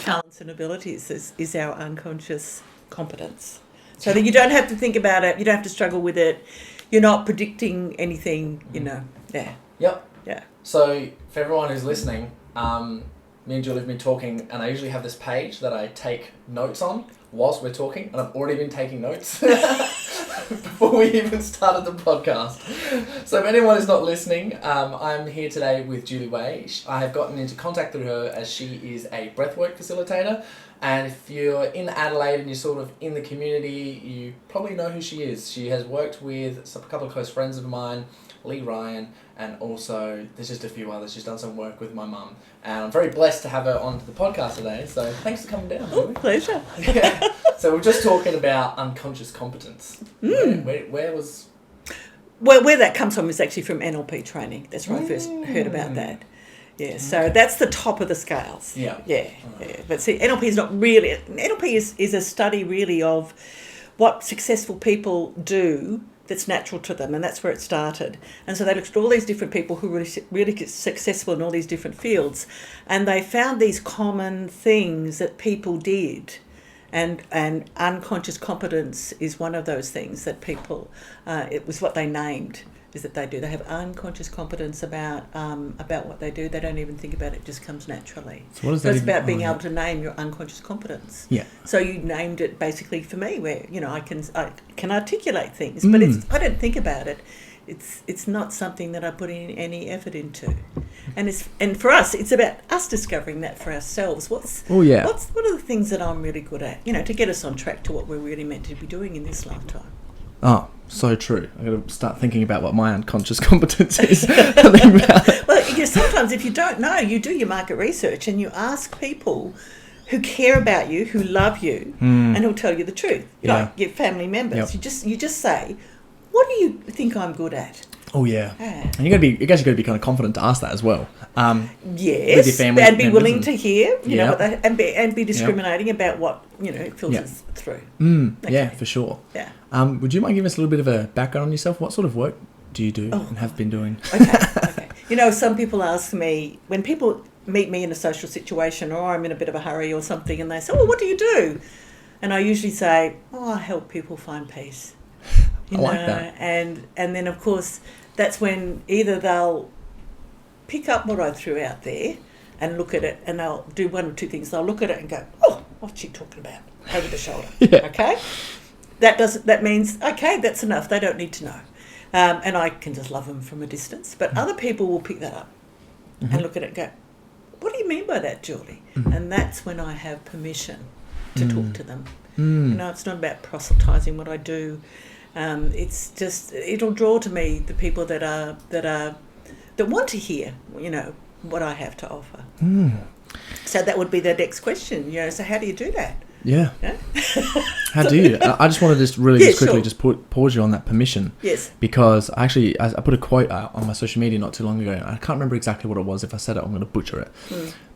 talents and abilities is our unconscious competence. So that you don't have to think about it, you don't have to struggle with it, you're not predicting anything, Yeah. Yep. Yeah. So for everyone who's listening, me and Julie have been talking, and I usually have this page that I take notes on whilst we're talking, and I've already been taking notes before we even started the podcast. So if anyone is not listening, I'm here today with Julie Way. I have gotten into contact with her as she is a breathwork facilitator, and if you're in Adelaide and you're sort of in the community, you probably know who she is. She has worked with a couple of close friends of mine, Lee Ryan, and also there's just a few others. She's done some work with my mum, and I'm very blessed to have her onto the podcast today, so thanks for coming down. Oh, pleasure. Yeah. So we're just talking about unconscious competence. Where was... Well, where that comes from is actually from NLP training. That's where I first heard about that. Yeah, so that's the top of the scales. Yeah. Yeah. But see, NLP is not really... NLP is a study really of what successful people do that's natural to them, and that's where it started. And so they looked at all these different people who were really successful in all these different fields, and they found these common things that people did. And unconscious competence is one of those things that people, it was what they named, is that they do. They have unconscious competence about what they do. They don't even think about it, it just comes naturally. So what is that? So it's about being able to name your unconscious competence. Yeah. So you named it basically for me, where I can articulate things, but I don't think about it. It's not something that I put in any effort into, and for us, it's about us discovering that for ourselves. What are the things that I'm really good at? To get us on track to what we're really meant to be doing in this lifetime. Oh, so true. I've got to start thinking about what my unconscious competence is. Well, sometimes if you don't know, you do your market research and you ask people who care about you, who love you, and who'll tell you the truth. Like your family members. Yep. You just say, what do you think I'm good at? Oh yeah. And you guys got to be kind of confident to ask that as well. Yes, with your family and be members willing to hear, Yep. what and be discriminating about what it filters through. Okay. Yeah, for sure. Yeah. Would you mind giving us a little bit of a background on yourself? What sort of work do you do and have been doing? Okay. Some people ask me, when people meet me in a social situation or I'm in a bit of a hurry or something, and they say, "Oh, what do you do?" And I usually say, "Oh, I help people find peace." I like that. And then, of course, that's when either they'll pick up what I threw out there and look at it, and they'll do one or two things. They'll look at it and go, "Oh, what's she talking about?" Over the shoulder. Yeah. Okay? That means, okay, that's enough. They don't need to know. And I can just love them from a distance. But other people will pick that up and look at it and go, "What do you mean by that, Julie?" And that's when I have permission to talk to them. It's not about proselytising what I do. It's just, it'll draw to me the people that want to hear, what I have to offer. So that would be the next question. So how do you do that? Yeah. How do you? I just want to just quickly just pause you on that permission. Yes. Because I put a quote out on my social media not too long ago. I can't remember exactly what it was. If I said it, I'm going to butcher it.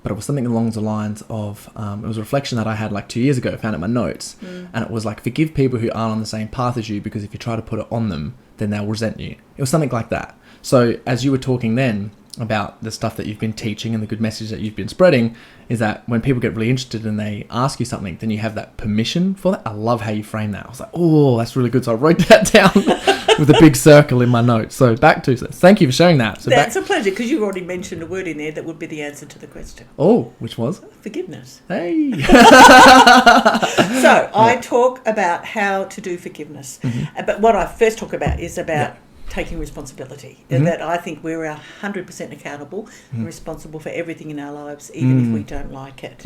But it was something along the lines of, it was a reflection that I had like 2 years ago. I found it in my notes. And it was like, forgive people who aren't on the same path as you, because if you try to put it on them, then they'll resent you. It was something like that. So as you were talking then about the stuff that you've been teaching and the good message that you've been spreading, is that when people get really interested and they ask you something, then you have that permission for that. I love how you frame that. I was like, oh, that's really good. So I wrote that down with a big circle in my notes. So back to this. Thank you for sharing that. So that's a pleasure, because you've already mentioned a word in there that would be the answer to the question. Oh, which was? Forgiveness. Hey. So I talk about how to do forgiveness. But what I first talk about is about taking responsibility, and that I think we're 100% accountable and responsible for everything in our lives, even if we don't like it.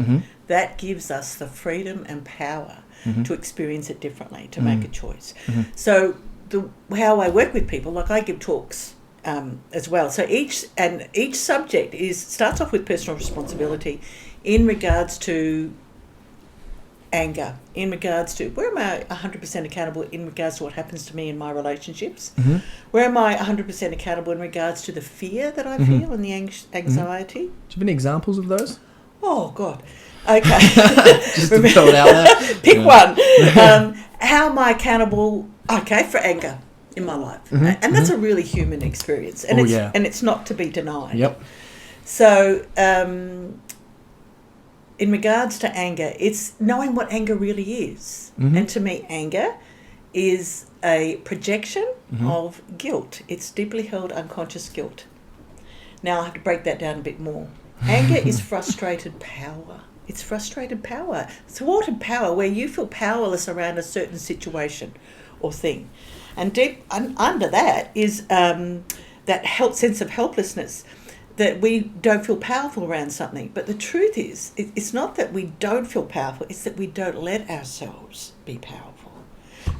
That gives us the freedom and power to experience it differently, to make a choice. So how I work with people, like I give talks as well. So each subject starts off with personal responsibility in regards to anger, in regards to where am I 100% accountable in regards to what happens to me in my relationships, where am I 100% accountable in regards to the fear that I feel and the anxiety. Do you have any examples of those? Oh God, okay. Just to throw it out there. Pick one. How am I accountable, for anger in my life? And that's a really human experience, and it's not to be denied. Yep. So in regards to anger, it's knowing what anger really is. Mm-hmm. And to me, anger is a projection Mm-hmm. of guilt. It's deeply held unconscious guilt. Now I have to break that down a bit more. Anger is frustrated power. It's frustrated power, thwarted power, where you feel powerless around a certain situation or thing. And deep under that is that sense of helplessness, that we don't feel powerful around something. But the truth is, it's not that we don't feel powerful, it's that we don't let ourselves be powerful.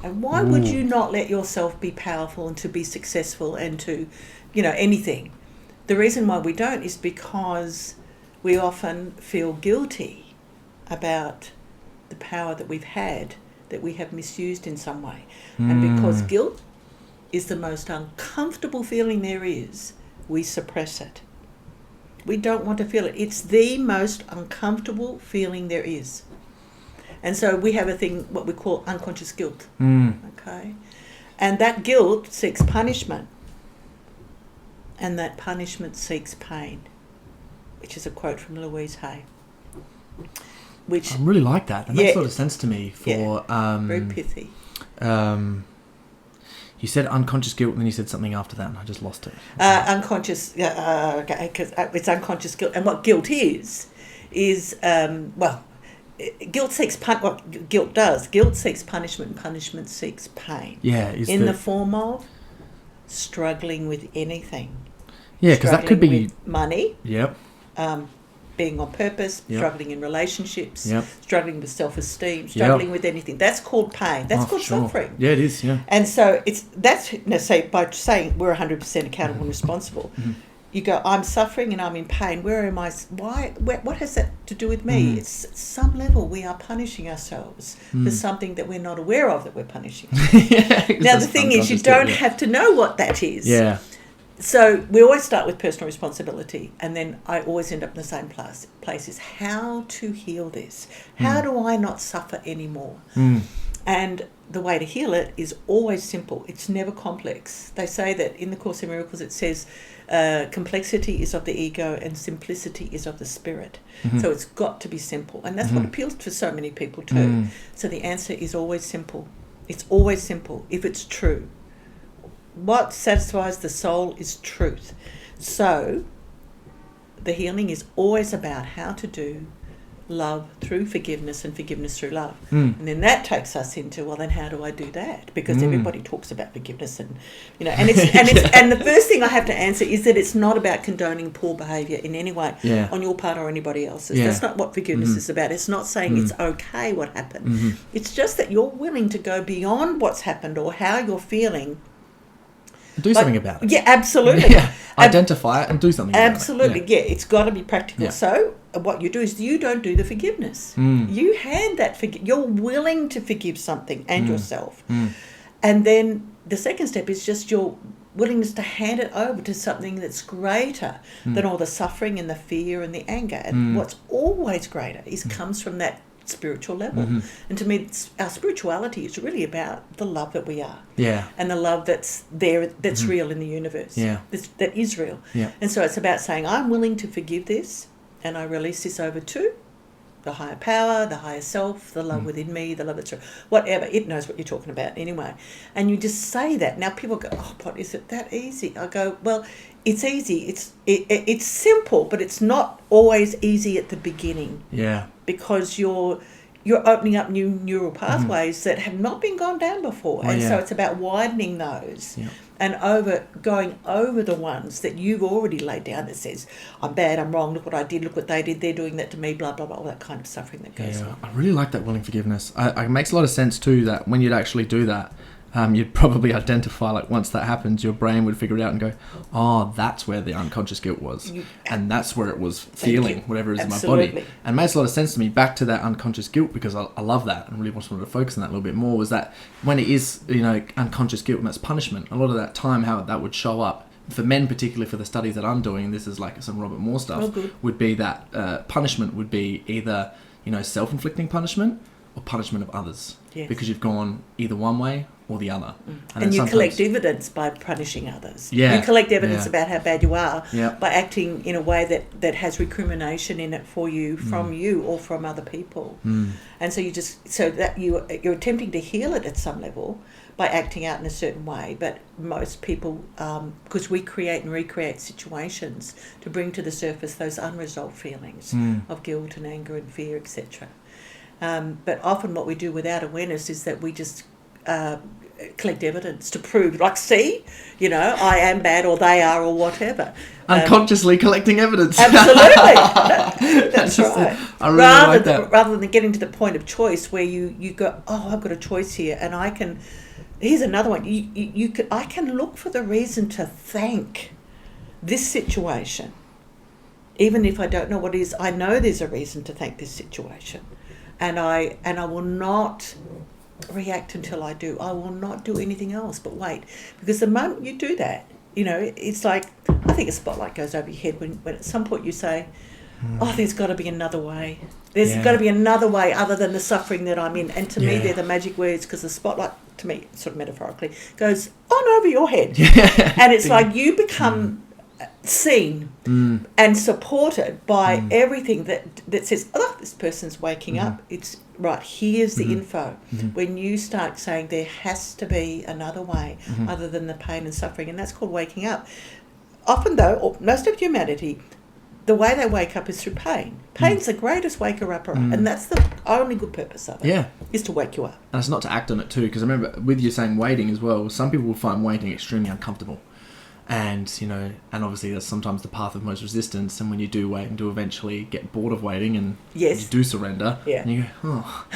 And why would you not let yourself be powerful and to be successful and to, anything? The reason why we don't is because we often feel guilty about the power that we've had, that we have misused in some way. And because guilt is the most uncomfortable feeling there is, we suppress it. We don't want to feel it. It's the most uncomfortable feeling there is. And so we have a thing, what we call unconscious guilt. Okay? And that guilt seeks punishment. And that punishment seeks pain. Which is a quote from Louise Hay. Which I really like that. That makes a lot of sense to me. very pithy. You said unconscious guilt, and then you said something after that, and I just lost it. Unconscious, because it's unconscious guilt. And what guilt is guilt seeks what guilt does. Guilt seeks punishment, and punishment seeks pain. Yeah, in the form of struggling with anything. Yeah, because that could be with money. Yep. Being on purpose, Yep. struggling in relationships, Yep. struggling with self-esteem, struggling with anything. That's called pain. That's called suffering. Yeah, it is. Yeah. And so by saying we're 100% accountable and responsible, you go, I'm suffering and I'm in pain. Where am I? Why? What has that to do with me? It's at some level we are punishing ourselves for something that we're not aware of that we're punishing. Now the thing is, you don't have to know what that is. Yeah. So we always start with personal responsibility, and then I always end up in the same place is how to heal this. How do I not suffer anymore? And the way to heal it is always simple. It's never complex. They say that in the Course in Miracles it says complexity is of the ego and simplicity is of the spirit. So it's got to be simple. And that's what appeals to so many people too. So the answer is always simple. It's always simple if it's true. What satisfies the soul is truth. So the healing is always about how to do love through forgiveness and forgiveness through love. And then that takes us into, well, then how do I do that? Because everybody talks about forgiveness and and the first thing I have to answer is that it's not about condoning poor behaviour in any way on your part or anybody else's. That's not what forgiveness is about. It's not saying it's okay what happened. It's just that you're willing to go beyond what's happened or how you're feeling. Do something about it. Yeah, absolutely. Yeah. Identify it and do something about it. Absolutely, yeah. It's got to be practical. Yeah. So what you do is you don't do the forgiveness. You hand that you're willing to forgive something and yourself. And then the second step is just your willingness to hand it over to something that's greater than all the suffering and the fear and the anger. And what's always greater comes from that spiritual level. And to me, our spirituality is really about the love that we are. Yeah. And the love that's there, that's real in the universe. Yeah. That is real. Yeah. And so it's about saying, I'm willing to forgive this, and I release this over to the higher power, the higher self, the love within me, the love that's real. Whatever, it knows what you're talking about anyway. And you just say that. Now people go, oh, but is it that easy? I go, well, it's easy. It's simple, but it's not always easy at the beginning. Yeah. Because you're opening up new neural pathways that have not been gone down before. So it's about widening those and going over the ones that you've already laid down that says, I'm bad, I'm wrong, look what I did, look what they did, they're doing that to me, blah, blah, blah, all that kind of suffering that goes on. I really like that willing forgiveness. It makes a lot of sense too that when you'd actually do that, you'd probably identify, like, once that happens, your brain would figure it out and go, oh, that's where the unconscious guilt was. And that's where it was feeling whatever is in my body. And it makes a lot of sense to me, back to that unconscious guilt, because I love that and really wanted to focus on that a little bit more, was that when it is, unconscious guilt and that's punishment, a lot of that time how that would show up, for men particularly, for the studies that I'm doing, this is like some Robert Moore stuff, would be that punishment would be either, self-inflicting punishment or punishment of others. Yes. Because you've gone either one way or the other. And you collect evidence by punishing others. Yeah. You collect evidence about how bad you are Yeah. by acting in a way that has recrimination in it for you, from you or from other people. And so you're attempting to heal it at some level by acting out in a certain way. But most people, because we create and recreate situations to bring to the surface those unresolved feelings of guilt and anger and fear, etc. But often what we do without awareness is that we just collect evidence to prove, like, see, I am bad, or they are, or whatever. Unconsciously collecting evidence. Absolutely. That's right. I really like that. Rather than getting to the point of choice where you go, oh, I've got a choice here, and I can. Here's another one. I can look for the reason to thank this situation, even if I don't know what it is. I know there's a reason to thank this situation, and I will not react until I do. I will not do anything else but wait, because the moment you do that, it's like, I think a spotlight goes over your head when at some point you say, oh, there's got to be another way. There's got to be another way other than the suffering that I'm in. And to me, they're the magic words, because the spotlight, to me, sort of metaphorically, goes on over your head. And it's like you become seen and supported by everything that says, oh, this person's waking up. It's right, here's the info. When you start saying there has to be another way other than the pain and suffering, and that's called waking up. Often, though, or most of humanity, the way they wake up is through pain. Pain's the greatest waker-upper, and that's the only good purpose of it, is to wake you up. And it's not to act on it too, because I remember with you saying waiting as well, some people will find waiting extremely uncomfortable. And, and obviously that's sometimes the path of most resistance, and when you do wait and do eventually get bored of waiting and you do surrender, and you go, oh,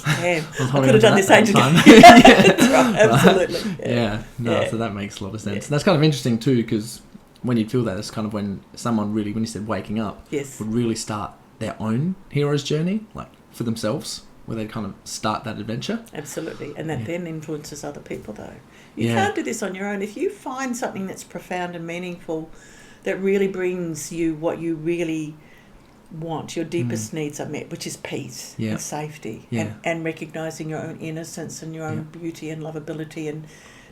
I could have done this ages ago. That's right, absolutely. So that makes a lot of sense. And that's kind of interesting too, because when you feel that, it's kind of when someone really, when you said waking up, would really start their own hero's journey, like for themselves, where they kind of start that adventure. Absolutely. And that then influences other people, though. You can't do this on your own. If you find something that's profound and meaningful, that really brings you what you want, your deepest needs are met, which is peace and safety, and recognising your own innocence and your own beauty and lovability and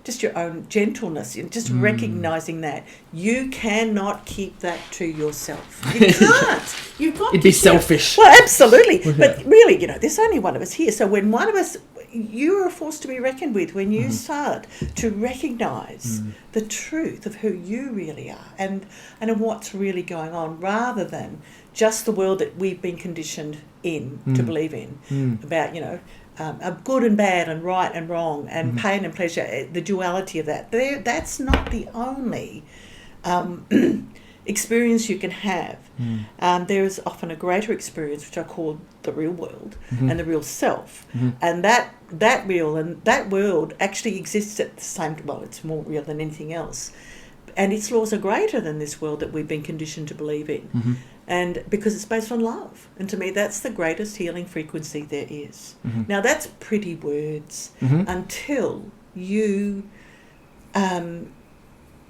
just your own gentleness, and just recognising that you cannot keep that to yourself. You can't. You've got It'd be selfish. Well, absolutely. But really, there's only one of us here. So when one of us, you are a force to be reckoned with when you start to recognise the truth of who you really are and what's really going on, rather than just the world that we've been conditioned in to believe in, about, good and bad and right and wrong and pain and pleasure, the duality of that. That's not the only experience you can have. There is often a greater experience, which I call the real world and the real self. And that real and that world actually exists at the same time. Well, it's more real than anything else. And its laws are greater than this world that we've been conditioned to believe in. And because it's based on love. And to me, that's the greatest healing frequency there is. Now, that's pretty words until you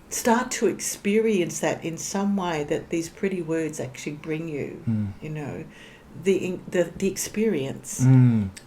start to experience that in some way, that these pretty words actually bring you, the experience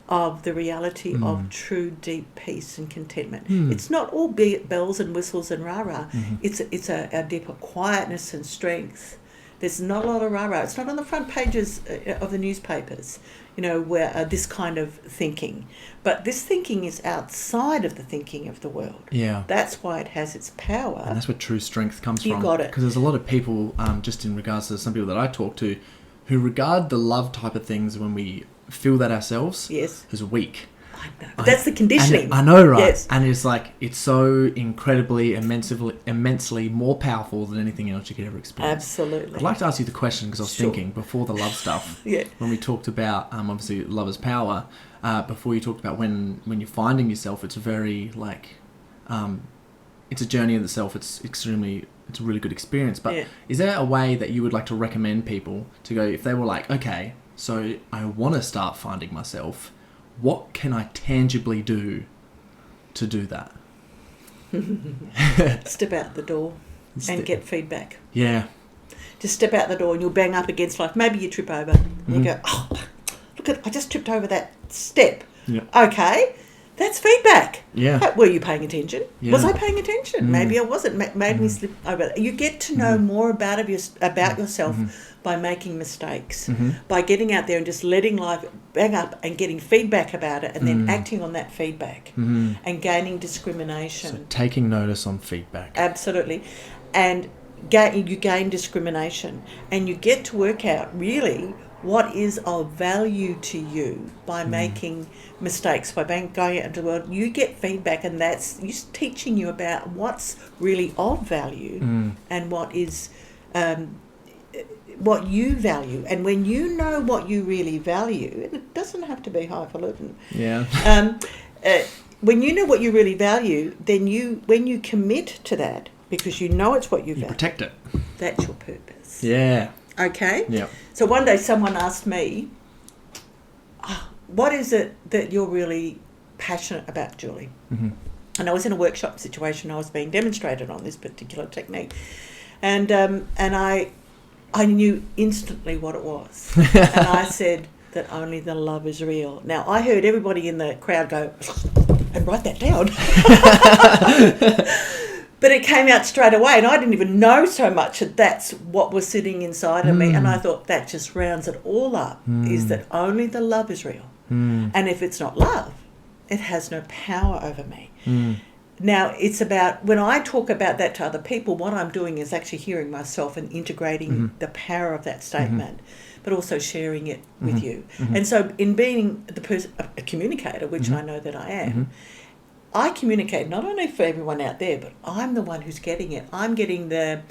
of the reality of true, deep peace and contentment. It's not all bells and whistles and rah-rah. It's a deeper quietness and strength. There's not a lot of rah-rah. It's not on the front pages of the newspapers, where this kind of thinking. But this thinking is outside of the thinking of the world. Yeah. That's why it has its power. And that's where true strength comes from. You got it. Because there's a lot of people, just in regards to some people that I talk to, who regard the love type of things when we feel that ourselves as weak. I know. But that's the conditioning. I know, right? Yes. And it's like, it's so incredibly, immensely more powerful than anything else you could ever experience. Absolutely. I'd like to ask you the question, because I was thinking before the love stuff, when we talked about, obviously, love is power, before you talked about when you're finding yourself, it's very, like, it's a journey in itself. It's a really good experience. But is there a way that you would like to recommend people to go, if they were like, okay, so I want to start finding myself, what can I tangibly do to do that? Step out the door and get feedback. Yeah. Just step out the door and you'll bang up against life. Maybe you trip over and you go, oh, look, I just tripped over that step. Yeah. Okay, That's feedback. Yeah. Were you paying attention? Yeah. Was I paying attention? Maybe I wasn't. Made me slip over. You get to know more about yourself by making mistakes, by getting out there and just letting life bang up and getting feedback about it, and then acting on that feedback and gaining discrimination. So taking notice on feedback. Absolutely. And you gain discrimination, and you get to work out really what is of value to you by making mistakes, by going out into the world. You get feedback, and that's just teaching you about what's really of value and what is what you value. And when you know what you really value, and it doesn't have to be highfalutin. Yeah. When you know what you really value, then when you commit to that, because you know it's what you value, protect it. That's your purpose. Yeah. Okay? Yeah. So one day someone asked me, what is it that you're really passionate about, Julie? And I was in a workshop situation. I was being demonstrated on this particular technique. And I knew instantly what it was. And I said that only the love is real. Now, I heard everybody in the crowd go, and write that down. But it came out straight away, and I didn't even know so much that that's what was sitting inside of me. And I thought that just rounds it all up, is that only the love is real. And if it's not love, it has no power over me. Now, it's about, when I talk about that to other people, what I'm doing is actually hearing myself and integrating the power of that statement, but also sharing it with you. And so in being a communicator, which I know that I am, I communicate not only for everyone out there, but I'm the one who's getting it. I'm getting the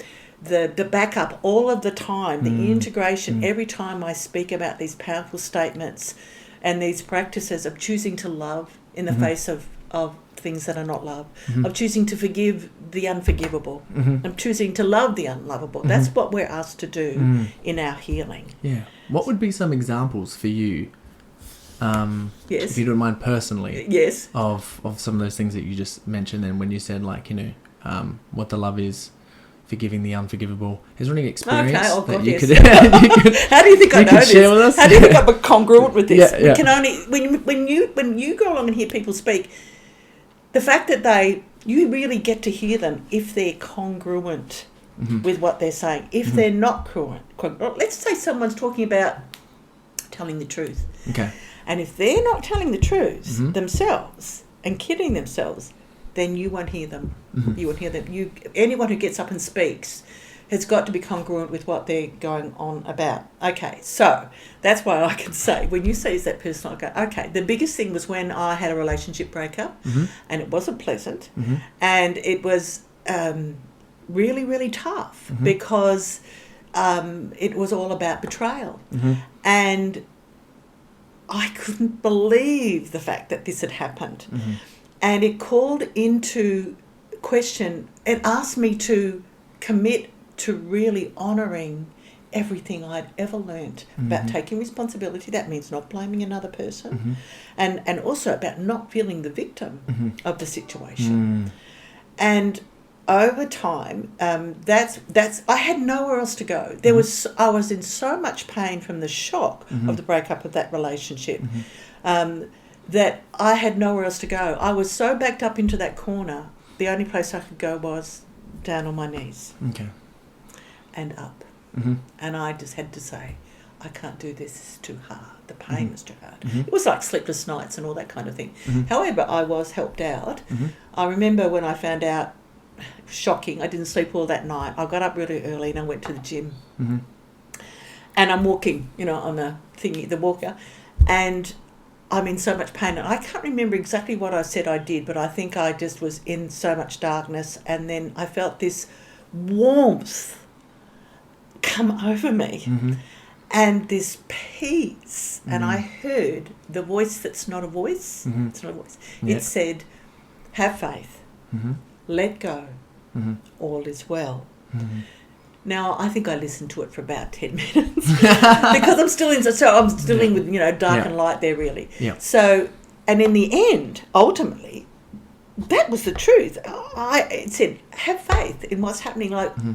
backup all of the time, the integration every time I speak about these powerful statements and these practices of choosing to love in the face of things that are not love, of choosing to forgive the unforgivable, of choosing to love the unlovable. That's what we're asked to do in our healing. Yeah. What would be some examples for you? Yes. If you don't mind personally. Yes. Of some of those things that you just mentioned, and when you said what the love is, forgiving the unforgivable. Is there any experience that you could? How do you think I know this? Share with us? How do you think I'm congruent with this? Yeah. We can only when you go along and hear people speak, the fact that you really get to hear them if they're congruent with what they're saying. If they're not congruent, let's say someone's talking about telling the truth. Okay. And if they're not telling the truth themselves and kidding themselves, then you won't hear them. You won't hear them. Anyone who gets up and speaks has got to be congruent with what they're going on about. Okay, so that's why I can say, when you say is that person, I go, okay, the biggest thing was when I had a relationship breakup, and it wasn't pleasant, and it was really, really tough because it was all about betrayal. And I couldn't believe the fact that this had happened. And it called into question, it asked me to commit to really honouring everything I'd ever learnt about taking responsibility. That means not blaming another person, and also about not feeling the victim of the situation. And over time, that's I had nowhere else to go. I was in so much pain from the shock of the breakup of that relationship that I had nowhere else to go. I was so backed up into that corner. The only place I could go was down on my knees. Okay. And up. And I just had to say, I can't do this. It's too hard. The pain was too hard. It was like sleepless nights and all that kind of thing. However, I was helped out. I remember when I found out, shocking, I didn't sleep all that night. I got up really early and I went to the gym. And I'm walking, on the walker, and I'm in so much pain. And I can't remember exactly what I said I did, but I think I just was in so much darkness. And then I felt this warmth come over me and this peace. And I heard the voice that's not a voice. It's not a voice. It said, have faith, let go, all is well. Now, I think I listened to it for about 10 minutes because I'm still in with, dark and light there, really. So, and in the end, ultimately, that was the truth. It said, have faith in what's happening.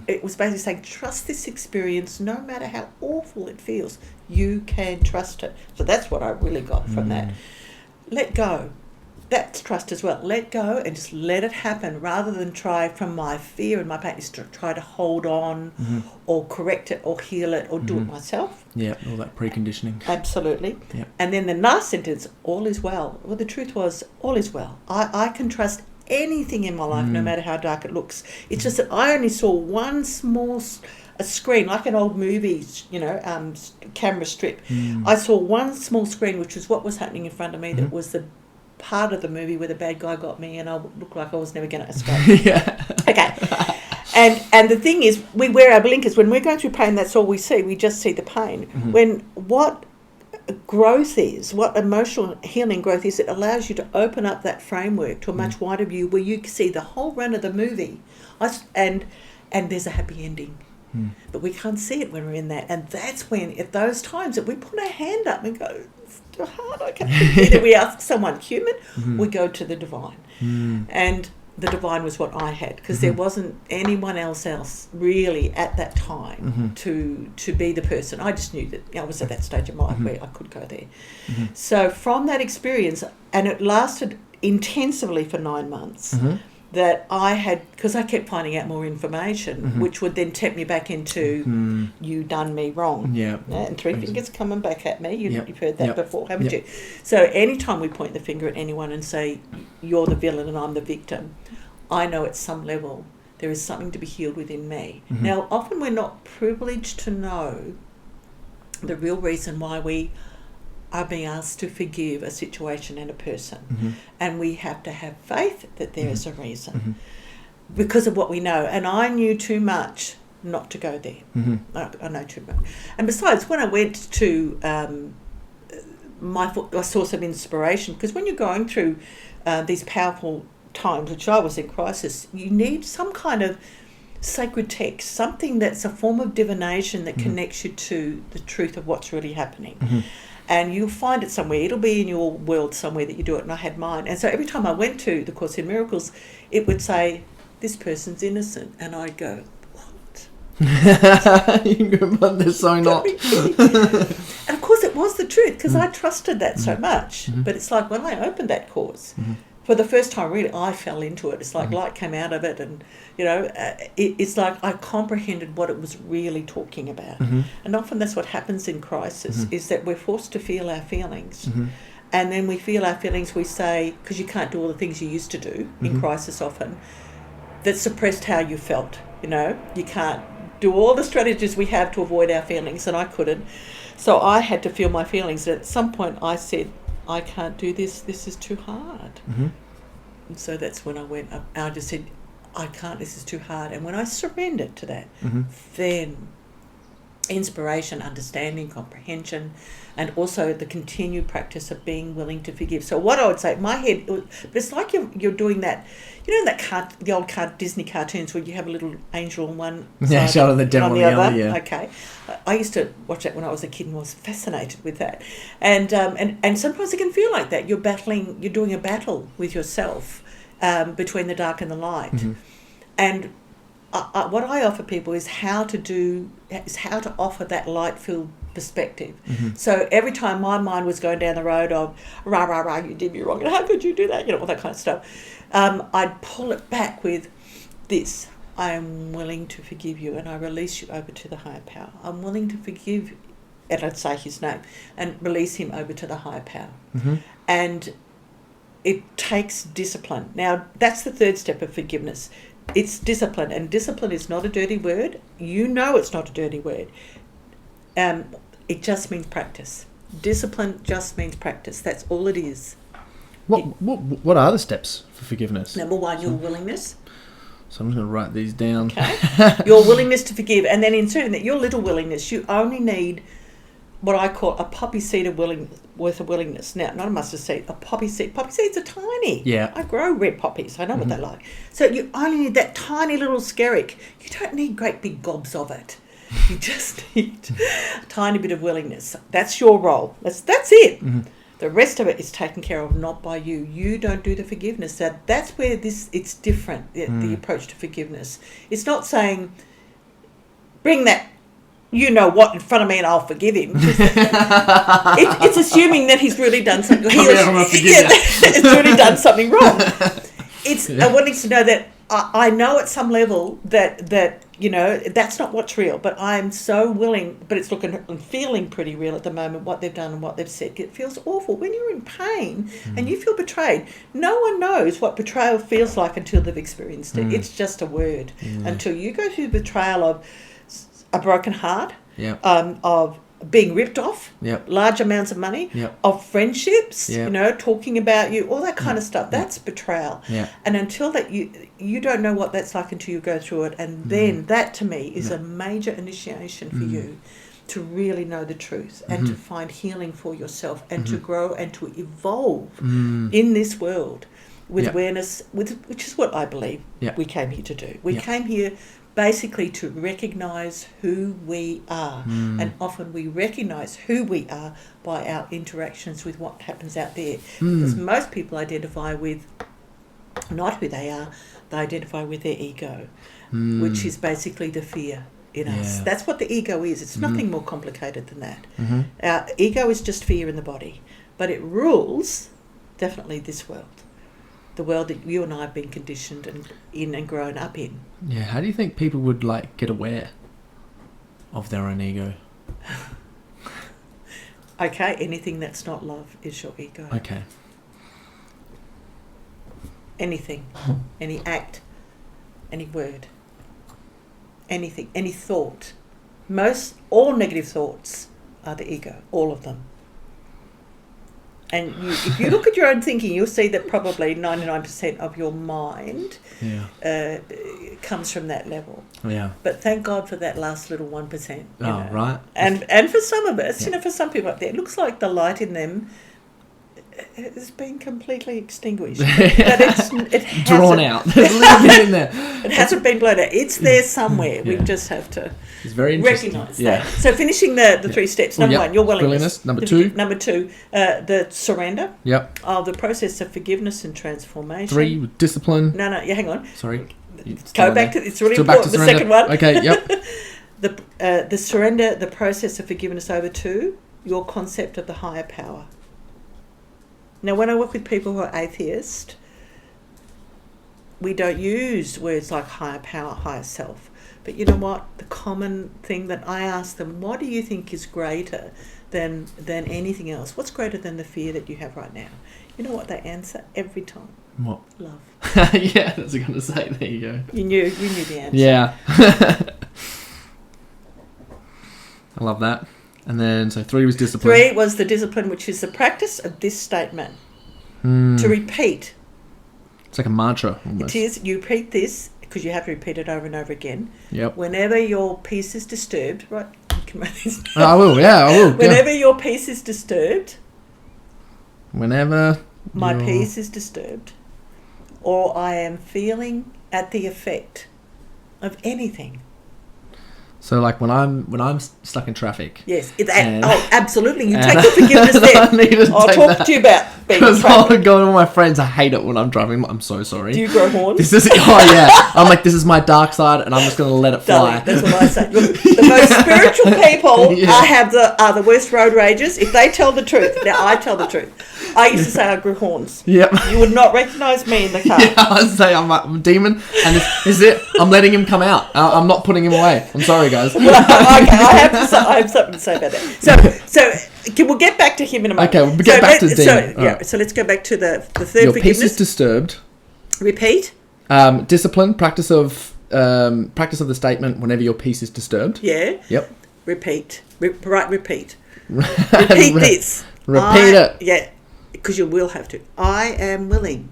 It was basically saying, trust this experience, no matter how awful it feels, you can trust it. So that's what I really got from that. Let go. that's trust as well. Let go and just let it happen, rather than try, from my fear and my pain, is to try to hold on or correct it or heal it or do it myself. Yeah, all that preconditioning. Absolutely. Yep. And then the last sentence, all is well. Well, the truth was, all is well. I can trust anything in my life, no matter how dark it looks. It's just that I only saw one small a screen, like an old movie, camera strip. I saw one small screen, which was what was happening in front of me. That was the part of the movie where the bad guy got me, and I looked like I was never going to escape. Yeah. Okay. And the thing is, we wear our blinkers. When we're going through pain, that's all we see. We just see the pain. When what growth is, what emotional healing growth is, it allows you to open up that framework to a much wider view, where you can see the whole run of the movie, and there's a happy ending. But we can't see it when we're in that. And that's when, at those times, that we put our hand up and go, it's too hard, I can't do it. We ask someone human, we go to the divine. And the divine was what I had, because there wasn't anyone else really at that time to be the person. I just knew that I was at that stage of my life where I could go there. So from that experience, and it lasted intensively for 9 months, that I had, because I kept finding out more information, which would then tempt me back into, you done me wrong. Yeah. And three fingers coming back at me. You've heard that before, haven't you? So anytime we point the finger at anyone and say, you're the villain and I'm the victim, I know at some level there is something to be healed within me. Now, often we're not privileged to know the real reason why we are being asked to forgive a situation and a person. And we have to have faith that there is a reason because of what we know. And I knew too much not to go there. I know too much. And besides, when I went to my source of inspiration, because when you're going through these powerful times, which I was in crisis, you need some kind of sacred text, something that's a form of divination that connects you to the truth of what's really happening. And you'll find it somewhere. It'll be in your world somewhere that you do it, and I had mine. And so every time I went to the Course in Miracles, it would say, this person's innocent. And I'd go, what? You go, but they're so not. And of course it was the truth, because I trusted that so much. But it's like when I opened that course, for the first time, really, I fell into it. It's like light came out of it, and it's like I comprehended what it was really talking about. And often that's what happens in crisis, is that we're forced to feel our feelings. And then we feel our feelings, we say, because you can't do all the things you used to do in crisis often, that suppressed how you felt. You can't do all the strategies we have to avoid our feelings, and I couldn't. So I had to feel my feelings. And at some point I said, I can't do this. This is too hard. And so that's when I went up. I just said, I can't. This is too hard. And when I surrendered to that, then inspiration, understanding, comprehension, and also the continued practice of being willing to forgive. So what I would say, my head, but it's like you're doing that. The old Disney cartoons where you have a little angel on one side, shoulder, the devil on the other. Yeah. Okay, I used to watch that when I was a kid and was fascinated with that. And sometimes it can feel like that. You're doing a battle with yourself between the dark and the light. And what I offer people is how to offer that light-filled perspective. So every time my mind was going down the road of rah rah rah, you did me wrong, and how could you do that, all that kind of stuff, I'd pull it back with this: I am willing to forgive you, and I release you over to the higher power. I'm willing to forgive, and I'd say his name and release him over to the higher power. And it takes discipline. Now that's the third step of forgiveness. It's discipline, and discipline is not a dirty word. It's not a dirty word. It just means practice. Discipline just means practice. That's all it is. What are the steps for forgiveness? Number one, your willingness. So I'm just going to write these down. Okay. Your willingness to forgive, and then in turn, that your little willingness, you only need what I call a poppy seed worth of willingness. Now, not a mustard seed, a poppy seed. Poppy seeds are tiny. Yeah. I grow red poppies. I know what they're like. So you only need that tiny little skerrick. You don't need great big gobs of it. You just need a tiny bit of willingness. That's your role. That's it. The rest of it is taken care of, not by you. You don't do the forgiveness. That's where it's different, the approach to forgiveness. It's not saying, bring that you know what in front of me and I'll forgive him. It's assuming that he's really done something. It's really done something wrong. It's wanting to know that I know at some level that you know that's not what's real, but I'm so willing. But it's looking and feeling pretty real at the moment. What they've done and what they've said, it feels awful when you're in pain and you feel betrayed. No one knows what betrayal feels like until they've experienced it. It's just a word. Until you go through the betrayal of a broken heart, of being ripped off, large amounts of money, of friendships, you know, talking about you, all that kind of stuff. That's betrayal. And until that, you don't know what that's like until you go through it. And then that, to me, is a major initiation for you to really know the truth and to find healing for yourself and to grow and to evolve in this world with awareness, which is what I believe we came here to do. We came here basically to recognise who we are. And often we recognise who we are by our interactions with what happens out there. Because most people identify with not who they are, they identify with their ego, which is basically the fear in us. That's what the ego is. It's nothing more complicated than that. Our ego is just fear in the body, but it rules definitely this world. The world that you and I have been conditioned and grown up in. Yeah, how do you think people would like get aware of their own ego? Okay, anything that's not love is your ego. Okay. Anything, any act, any word, anything, any thought. All negative thoughts are the ego, all of them. And if you look at your own thinking, you'll see that probably 99% of your mind comes from that level. Yeah. But thank God for that last little 1%. You know. Right. And for some of us, you know, for some people up there, it looks like the light in them has been completely extinguished. But it hasn't. Drawn out. There's a little bit in there. It hasn't been blown out. It's there somewhere. We just have to recognise that. So finishing the 3 steps. Number 1, your willingness. Number 2. Number 2, the surrender. Of the process of forgiveness and transformation. 3, discipline. No, hang on. Sorry. Go back to, it's really important, the second one. Okay, yep. The surrender, the process of forgiveness over to your concept of the higher power. Now, when I work with people who are atheist, we don't use words like higher power, higher self. But you know what? The common thing that I ask them, what do you think is greater than anything else? What's greater than the fear that you have right now? You know what they answer every time? What? Love. Yeah, that's what I was going to say. There you go. You knew the answer. Yeah. I love that. And then, so 3 was discipline. 3 was the discipline, which is the practice of this statement. To repeat. It's like a mantra almost. It is. You repeat this, because you have to repeat it over and over again. Yep. Whenever your peace is disturbed, right? You can write this down. I will, yeah, I will. Whenever your peace is disturbed. Whenever my peace is disturbed, or I am feeling at the effect of anything. So, like when I'm stuck in traffic. Yes, absolutely. You take the forgiveness there. I'll talk to you about being in traffic. I'll go to all my friends. I hate it when I'm driving. I'm so sorry. Do you grow horns? This is I'm like, this is my dark side, and I'm just going to let it fly. Darling, that's what I say. Look, the most spiritual people are the worst road ragers. If they tell the truth, now I tell the truth. I used to say I grew horns. Yep. You would not recognise me in the car. Yeah, I would say I'm a demon, and this is it. I'm letting him come out. I'm not putting him away. I'm sorry, guys. Well, okay, I have something to say about that. So we'll get back to him in a moment. Okay, we'll get back to the demon. So let's go back to the third Your forgiveness. peace is disturbed. Repeat. Discipline, practice of the statement whenever your peace is disturbed. Yeah. Yep. Repeat. Repeat. Repeat this. Repeat it. Yeah, because you will have to. I am willing.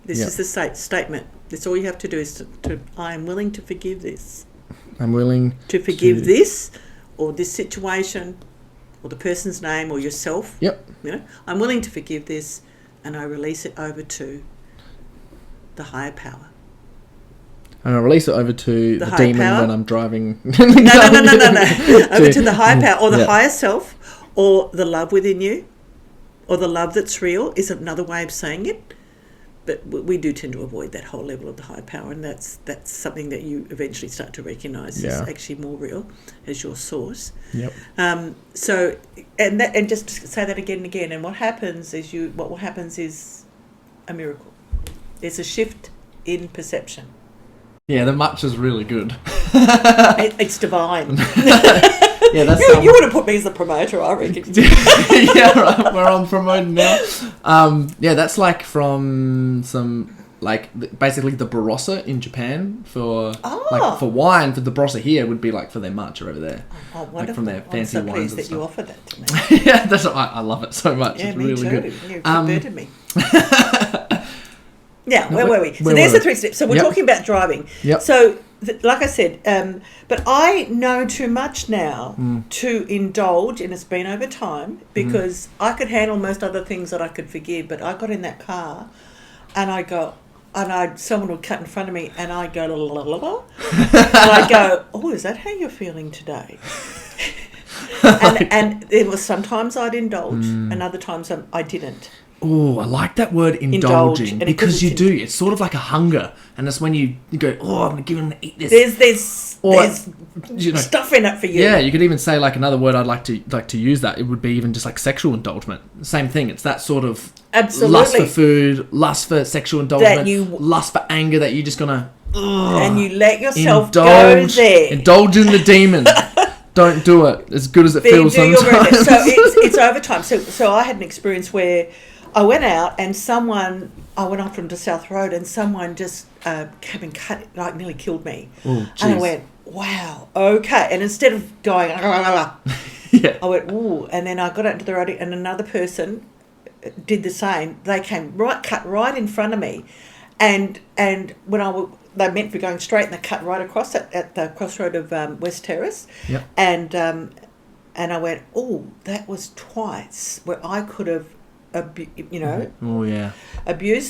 This is the statement. That's all you have to do is to I am willing to forgive this. I'm willing to forgive this, or this situation, or the person's name, or yourself. Yep. You know, I'm willing to forgive this, and I release it over to the higher power. And I release it over to the demon power. when I'm driving. No. Over to the higher power, or the higher self, or the love within you, or the love that's real is another way of saying it. but we do tend to avoid that whole level of the higher power, and that's something that you eventually start to recognise is actually more real as your source. Yep. So, and just to say that again and again, and what happens is a miracle. There's a shift in perception. Yeah, the much is really good. It's divine. Yeah, that's you would have put me as the promoter, I reckon. Yeah, right. We're on promoting now. Yeah, that's like from some basically the barossa in Japan for for wine. For the barossa here would be like for their matcha over there. Oh, wonderful! Like from their fancy I'm so wines pleased that you offered that to me. Yeah, I love it so much. Yeah, it's me really too. good. You converted me. Yeah, where were we? So where there's were the 3 steps. So we're talking about driving. Yep. So, like I said, but I know too much now to indulge, and it's been over time, because I could handle most other things that I could forgive, but I got in that car and someone would cut in front of me and I go, la, la, la, la, and I go, oh, is that how you're feeling today? and it was sometimes I'd indulge and other times I didn't. Oh, I like that word indulging because you do. It's sort of like a hunger, and that's when you go, oh, I'm going to give them to eat this. There's stuff in it for you. Yeah, you could even say like another word I'd like to use that. It would be even just like sexual indulgence. Same thing. It's that sort of lust for food, lust for sexual indulgence, lust for anger that you're just gonna and you let yourself go there. Indulge in the demon. Don't do it. As good as it feels sometimes. So it's over time. So I had an experience where I went out and I went off onto South Road and someone just came and cut, like nearly killed me. Ooh, and I went, wow, okay. And instead of going, I went, ooh. And then I got out into the road and another person did the same. They came cut right in front of me. And when they meant for going straight and they cut right across at the crossroad of West Terrace. Yep. And I went, oh, that was twice where I could have abused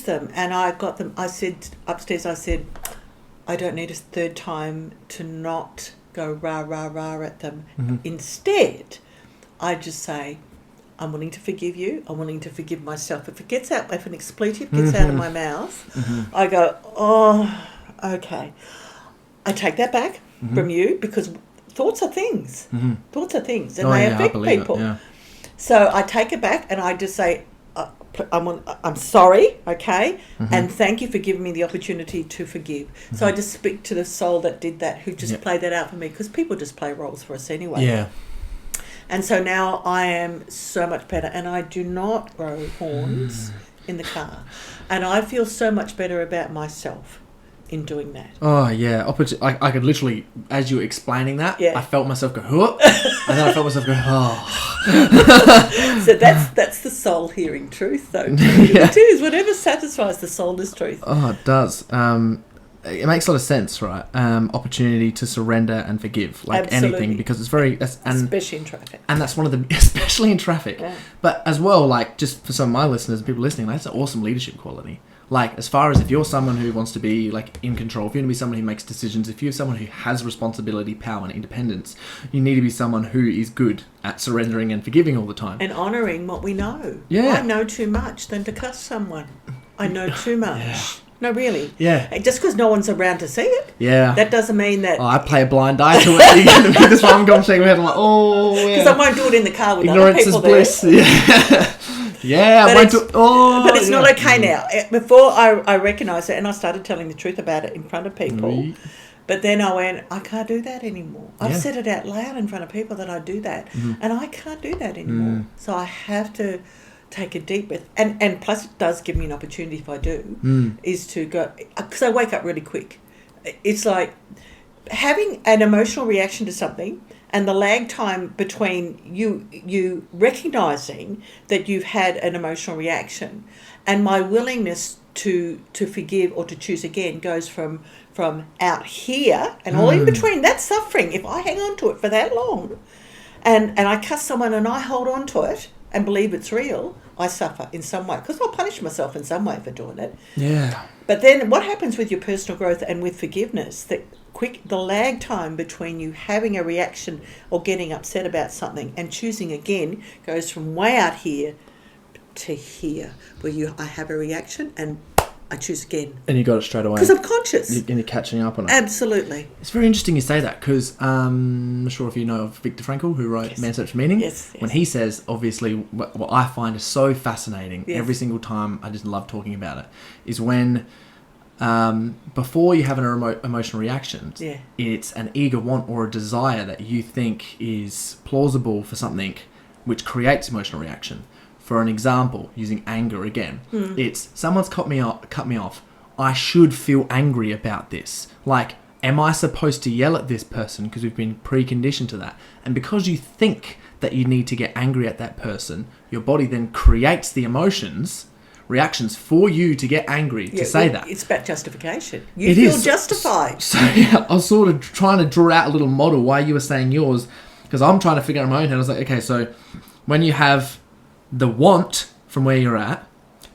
them, and I got them. I said upstairs, I don't need a third time to not go rah rah rah at them. Instead, I just say, I'm willing to forgive you. I'm willing to forgive myself. If an expletive gets out of my mouth, I go, oh, okay. I take that back from you because thoughts are things. Thoughts are things, and they affect people. So I take it back and I just say, I'm sorry, okay, and thank you for giving me the opportunity to forgive. So I just speak to the soul that did that, who just played that out for me, because people just play roles for us anyway. Yeah. And so now I am so much better, and I do not grow horns in the car, and I feel so much better about myself in doing that. Oh yeah, I could literally, as you were explaining that, I felt myself go, huh, and then I felt myself go, oh. So that's the soul hearing truth, though. It is whatever satisfies the soul is truth. Oh, it does. It makes a lot of sense, right? Opportunity to surrender and forgive, like anything, because it's especially in traffic. And that's one of the, especially in traffic, but as well, like just for some of my listeners and people listening, that's an awesome leadership quality. Like, as far as if you're someone who wants to be, like, in control, if you're going to be someone who makes decisions, if you're someone who has responsibility, power, and independence, you need to be someone who is good at surrendering and forgiving all the time. And honouring what we know. Yeah. I know too much than to cuss someone. I know too much. Yeah. No, really. Yeah. Just because no one's around to see it. Yeah. That doesn't mean that... Oh, I play a blind eye to it. You're going to be this one, I'm shaking my head, I'm like, oh, yeah. Because I won't do it in the car with ignorance other people is bliss. there. Yeah. Yeah, I won't do it. Oh, but it's not okay now. Before I recognised it and I started telling the truth about it in front of people. But then I went, I can't do that anymore. I've said it out loud in front of people that I do that. And I can't do that anymore. So I have to take a deep breath. And plus it does give me an opportunity if I do, is to go, because I wake up really quick. It's like having an emotional reaction to something and the lag time between you recognising that you've had an emotional reaction and my willingness to forgive or to choose again goes from out here and all in between. That's suffering. If I hang on to it for that long and I cuss someone and I hold on to it and believe it's real, I suffer in some way because I'll punish myself in some way for doing it. Yeah. But then what happens with your personal growth and with forgiveness, the lag time between you having a reaction or getting upset about something and choosing again goes from way out here to here, where I have a reaction and I choose again. And you got it straight away. Because I'm conscious. And you're catching up on it. Absolutely. It's very interesting you say that, because I'm not sure if you know of Viktor Frankl, who wrote Man's Search for Meaning. Yes. When he says, obviously, what I find is so fascinating, Yes. every single time, I just love talking about it, is when before you have an emotional reaction, it's an eager want or a desire that you think is plausible for something which creates emotional reaction. For an example, using anger again, it's someone's cut me off. I should feel angry about this. Like, am I supposed to yell at this person? Because we've been preconditioned to that. And because you think that you need to get angry at that person, your body then creates the reactions for you to get angry, to say that. It's about justification. You feel justified. So yeah, I was sort of trying to draw out a little model why you were saying yours, because I'm trying to figure out my own head. I was like, okay, so when you have the want from where you're at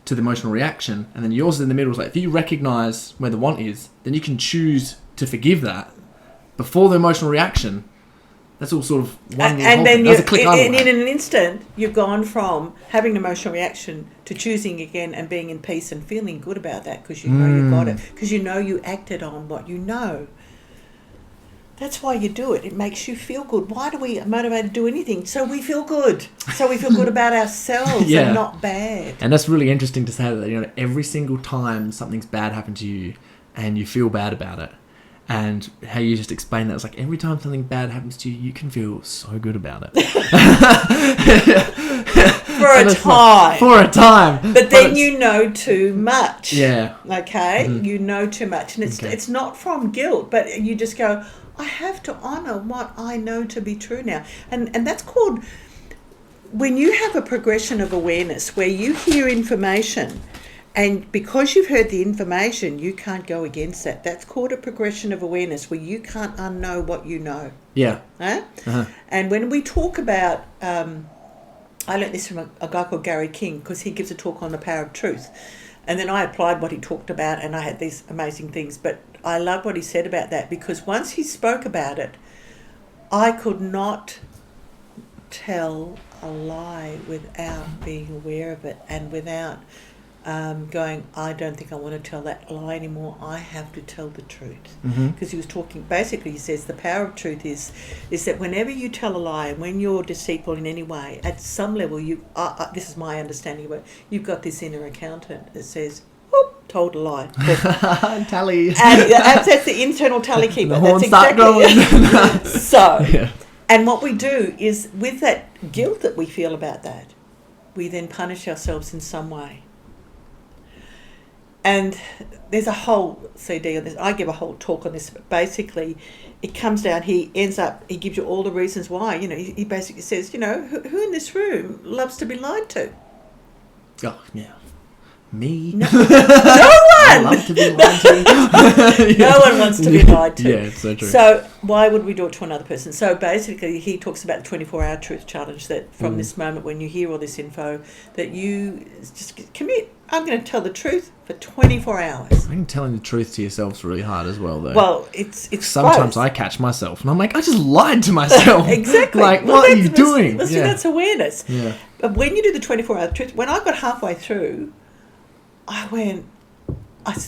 to the emotional reaction, and then yours is in the middle. It's like, if you recognize where the want is, then you can choose to forgive that before the emotional reaction. That's all sort of one. And then that's a click in an instant, you've gone from having an emotional reaction to choosing again and being in peace and feeling good about that, because you know you got it, because you know you acted on what you know. That's why you do it. It makes you feel good. Why do we motivate to do anything? So we feel good. So we feel good about ourselves and not bad. And that's really interesting to say that, you know, every single time something's bad happened to you and you feel bad about it, and how you just explain that, it's like every time something bad happens to you, you can feel so good about it. For a time. But then you know too much. Yeah. Okay? Mm-hmm. You know too much. And it's not from guilt, but you just go, I have to honour what I know to be true now. And that's called, when you have a progression of awareness where you hear information, and because you've heard the information, you can't go against that. That's called a progression of awareness, where you can't unknow what you know. Yeah. Huh? Uh-huh. And when we talk about, I learnt this from a guy called Gary King, because he gives a talk on the power of truth. And then I applied what he talked about, and I had these amazing things. But I love what he said about that, because once he spoke about it, I could not tell a lie without being aware of it, and without going, I don't think I want to tell that lie anymore. I have to tell the truth. Because he was talking, basically he says the power of truth is that whenever you tell a lie, and when you're deceitful in any way, at some level, you this is my understanding of it, you've got this inner accountant that says, whoop, told a lie. Tally. And that's the internal tally keeper. The horns that's start going. So, and what we do is, with that guilt that we feel about that, we then punish ourselves in some way. And there's a whole CD on this. I give a whole talk on this, but basically it comes down, he gives you all the reasons why. You know, he basically says, you know, who in this room loves to be lied to? Oh, yeah. Me? No one! I love to be lied to. No one wants to be lied to. Yeah, it's so true. So why would we do it to another person? So basically he talks about the 24-hour truth challenge, that from this moment when you hear all this info, that you just commit. I'm going to tell the truth for 24 hours. I think telling the truth to yourself's really hard as well, though. Well, it's sometimes close. I catch myself and I'm like, I just lied to myself. Exactly. Like, what are you doing? That's awareness. Yeah. But when you do the 24-hour truth, when I got halfway through, I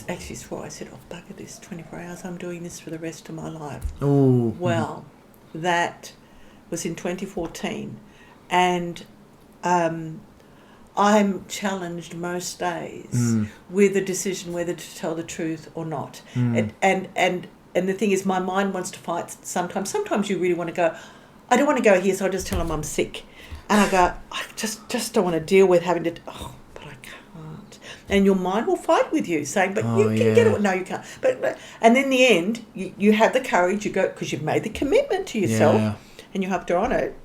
actually swore, I said, oh, bugger this, 24 hours, I'm doing this for the rest of my life. Oh. Well, that was in 2014. And I'm challenged most days with a decision whether to tell the truth or not. And the thing is, my mind wants to fight sometimes. Sometimes you really want to go, I don't want to go here, so I'll just tell them I'm sick. And I go, I just don't want to deal with having to, but I can't. And your mind will fight with you, saying, but you can get it. No, you can't. But and in the end, you have the courage, you go, because you've made the commitment to yourself, and you have to honour it.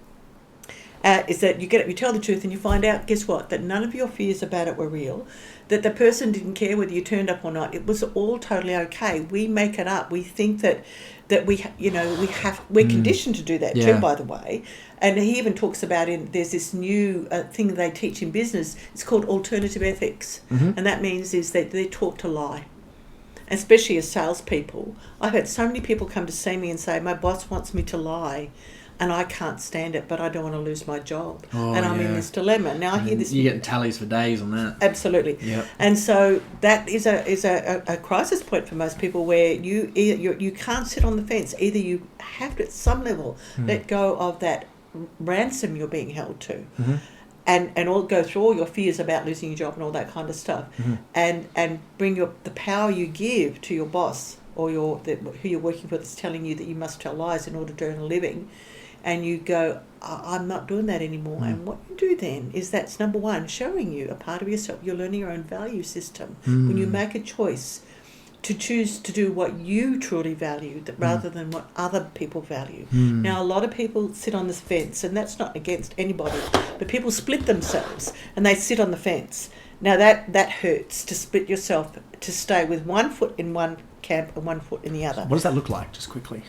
Is that you tell the truth and you find out, guess what, that none of your fears about it were real, that the person didn't care whether you turned up or not. It was all totally okay. We make it up. We think that we're conditioned to do that too, by the way. And he even talks about there's this new thing they teach in business. It's called alternative ethics. And that means is that they're taught to lie. Especially as salespeople. I've had so many people come to see me and say, my boss wants me to lie. and I can't stand it, but I don't want to lose my job. Oh, and I'm in this dilemma. Now I hear this. You're getting tallies for days on that. Absolutely. Yep. And so that is a crisis point for most people, where you can't sit on the fence. Either you have to, at some level, let go of that ransom you're being held to. Mm-hmm. And all go through all your fears about losing your job and all that kind of stuff, and bring the power you give to your boss or who you're working with that's telling you that you must tell lies in order to earn a living, and you go, I'm not doing that anymore. And what you do then is, that's number one, showing you a part of yourself. You're learning your own value system. When you make a choice to choose to do what you truly value rather than what other people value. Now, a lot of people sit on this fence, and that's not against anybody, but people split themselves and they sit on the fence. Now, that hurts, to split yourself, to stay with one foot in one camp and one foot in the other. What does that look like, just quickly?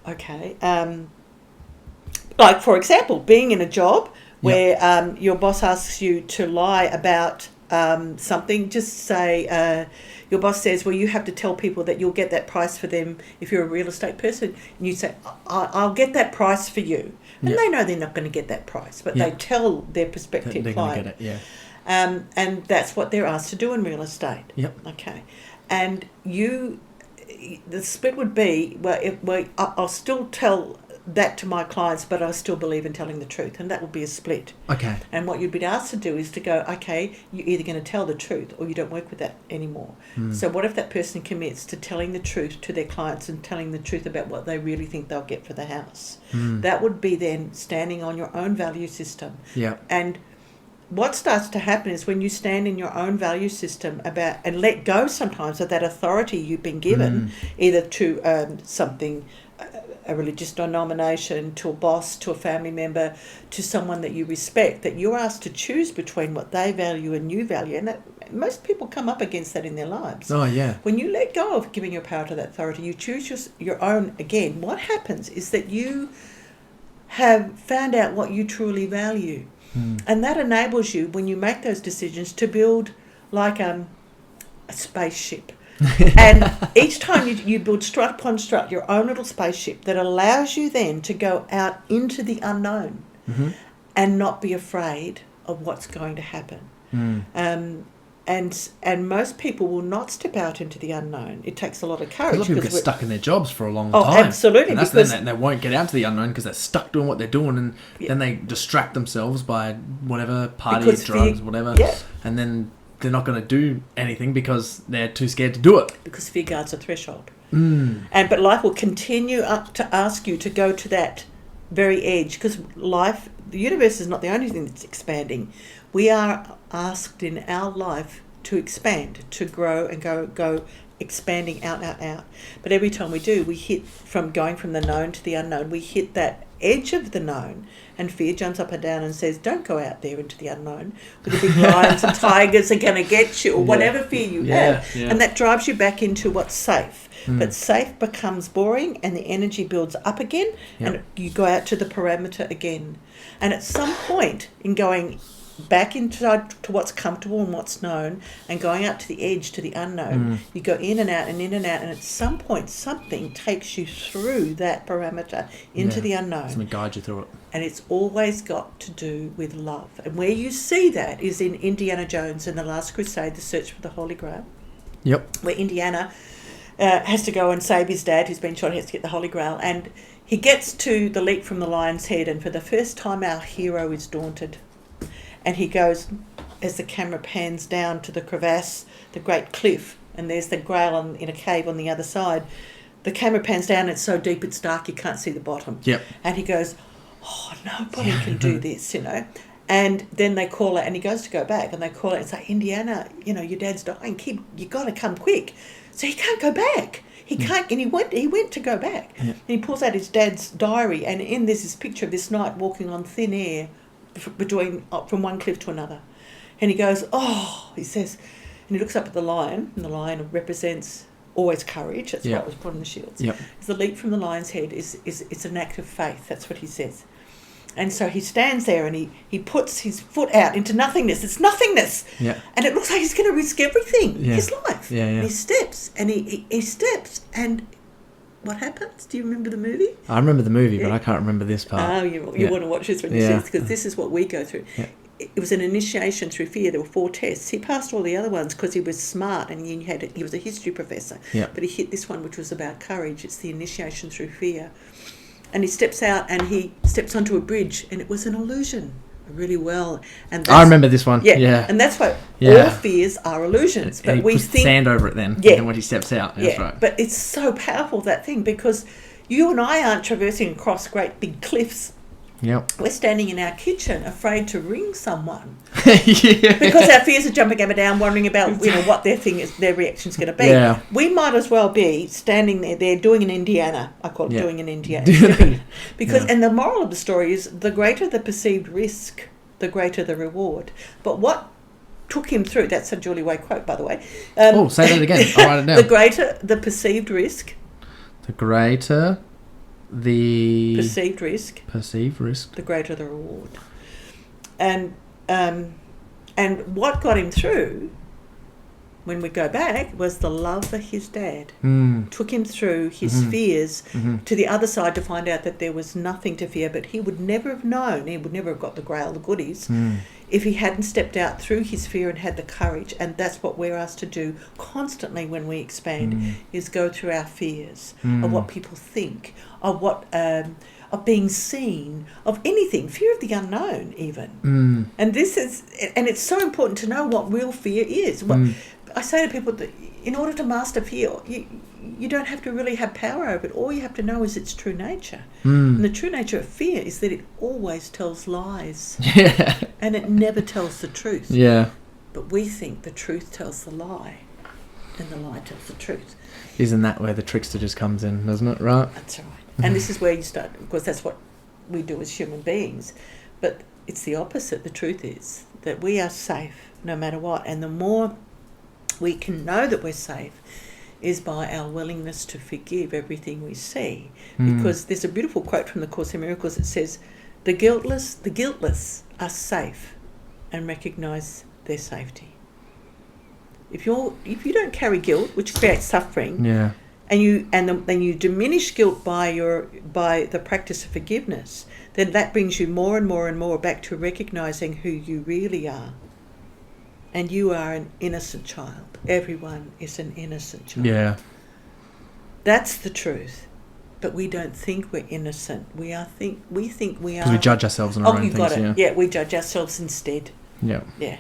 Okay. Like, for example, being in a job where your boss asks you to lie about something. Just say your boss says, well, you have to tell people that you'll get that price for them if you're a real estate person. And you say, I'll get that price for you. And they know they're not going to get that price, but they tell their prospective they're client. going to get it, and that's what they're asked to do in real estate. Yep. Okay. And the split would be, I'll still tell that to my clients, but I still believe in telling the truth, and that would be a split. Okay. And what you'd be asked to do is to go, okay, you're either going to tell the truth or you don't work with that anymore. So what if that person commits to telling the truth to their clients and telling the truth about what they really think they'll get for the house? That would be then standing on your own value system. Yeah. And what starts to happen is, when you stand in your own value system and let go sometimes of that authority you've been given, either to something, a religious denomination, to a boss, to a family member, to someone that you respect, that you're asked to choose between what they value and you value. And that, most people come up against that in their lives. Oh, yeah. When you let go of giving your power to that authority, you choose your own again. What happens is that you have found out what you truly value. And that enables you, when you make those decisions, to build like a spaceship. And each time you build strut upon strut your own little spaceship that allows you then to go out into the unknown and not be afraid of what's going to happen. And most people will not step out into the unknown. It takes a lot of courage. A lot of people get stuck in their jobs for a long time. time. Absolutely. And that's then they won't get out to the unknown because they're stuck doing what they're doing, and then they distract themselves by whatever, party, drugs, whatever. Yeah. And then they're not going to do anything because they're too scared to do it. Because fear guards a threshold. But life will continue up to ask you to go to that very edge, because the universe is not the only thing that's expanding. We are asked in our life to expand, to grow and go expanding out. But every time we do, we hit from going from the known to the unknown. We hit that edge of the known, and fear jumps up and down and says, don't go out there into the unknown where the big lions and tigers are going to get you, or whatever fear you have. Yeah. And that drives you back into what's safe. But safe becomes boring, and the energy builds up again, and you go out to the parameter again. And at some point in going back inside to what's comfortable and what's known, and going out to the edge, to the unknown, you go in and out, and at some point something takes you through that parameter into the unknown. Something guides you through it. And it's always got to do with love. And where you see that is in Indiana Jones in The Last Crusade, The Search for the Holy Grail. Yep. Where Indiana has to go and save his dad who's been shot. He has to get the Holy Grail, and he gets to the leap from the lion's head, and for the first time our hero is daunted. And he goes, as the camera pans down to the crevasse, the great cliff, and there's the grail in a cave on the other side. The camera pans down, it's so deep it's dark, you can't see the bottom. Yep. And he goes, oh, nobody can do this, And then they call it, and he goes to go back, and they call it and say, Indiana, your dad's dying, you got to come quick. So he can't go back. He can't, and he went to go back. Yeah. And he pulls out his dad's diary, and in there's this picture of this knight walking on thin air from one cliff to another. And he goes, he says, and he looks up at the lion, and the lion represents always courage. That's why it was put on the shields. Yep. The leap from the lion's head is it's an act of faith. That's what he says. And so he stands there and he puts his foot out into nothingness. It's nothingness. Yeah. And it looks like he's going to risk everything, Yeah. his life. Yeah, yeah. And he steps and he steps and what happens? Do you remember the movie? I remember the movie, but I can't remember this part. Oh, you want to watch this when you see Yeah. this, because this is what we go through. Yeah. It was an initiation through fear. There were 4 tests. He passed all the other ones because he was smart and he was a history professor. Yeah. But he hit this one, which was about courage. It's the initiation through fear. And he steps out and he steps onto a bridge, and it was an illusion, really well. And I remember this one. Yeah, Yeah. and that's why Yeah. all fears are illusions. And But he we puts think sand over it then. Yeah. And then when he steps out. That's right. But it's so powerful, that thing, because you and I aren't traversing across great big cliffs. Yep. We're standing in our kitchen, afraid to ring someone Yeah. because our fears are jumping up and down, wondering about what their reaction's going to be. Yeah. We might as well be standing there doing an Indiana. I call it Yeah. doing an Indiana. Because Yeah. and the moral of the story is, the greater the perceived risk, the greater the reward. But what took him through, that's a Julie Way quote, by the way. Say that again. I'll write it down. The greater the perceived risk, The greater the perceived risk, the greater the reward. And what got him through, when we go back, was the love for his dad. Took him through his fears to the other side to find out that there was nothing to fear. But he would never have known, he would never have got the grail, the goodies, if he hadn't stepped out through his fear and had the courage. And that's what we're asked to do constantly when we expand, is go through our fears of what people think, of what of being seen, of anything, fear of the unknown even. And this is, and it's so important to know what real fear is. I say to people that in order to master fear, you don't have to really have power over it. All you have to know is its true nature. And the true nature of fear is that it always tells lies. Yeah. And it never tells the truth. Yeah. But we think the truth tells the lie, and the lie tells the truth. Isn't that where the trickster just comes in, doesn't it? Right? That's right. And this is where you start, because that's what we do as human beings. But it's the opposite. The truth is that we are safe no matter what. And the more we can know that we're safe is by our willingness to forgive everything we see. Because there's a beautiful quote from the Course in Miracles that says, the guiltless are safe and recognise their safety. If you don't carry guilt, which creates suffering, Yeah. then you diminish guilt by the practice of forgiveness, then that brings you more and more and more back to recognising who you really are. And you are an innocent child. Everyone is an innocent child. Yeah. That's the truth. But we don't think we're innocent. We think we are. Because we judge ourselves on our own you things. got it. Yeah. Yeah, we judge ourselves instead. Yeah. Yeah.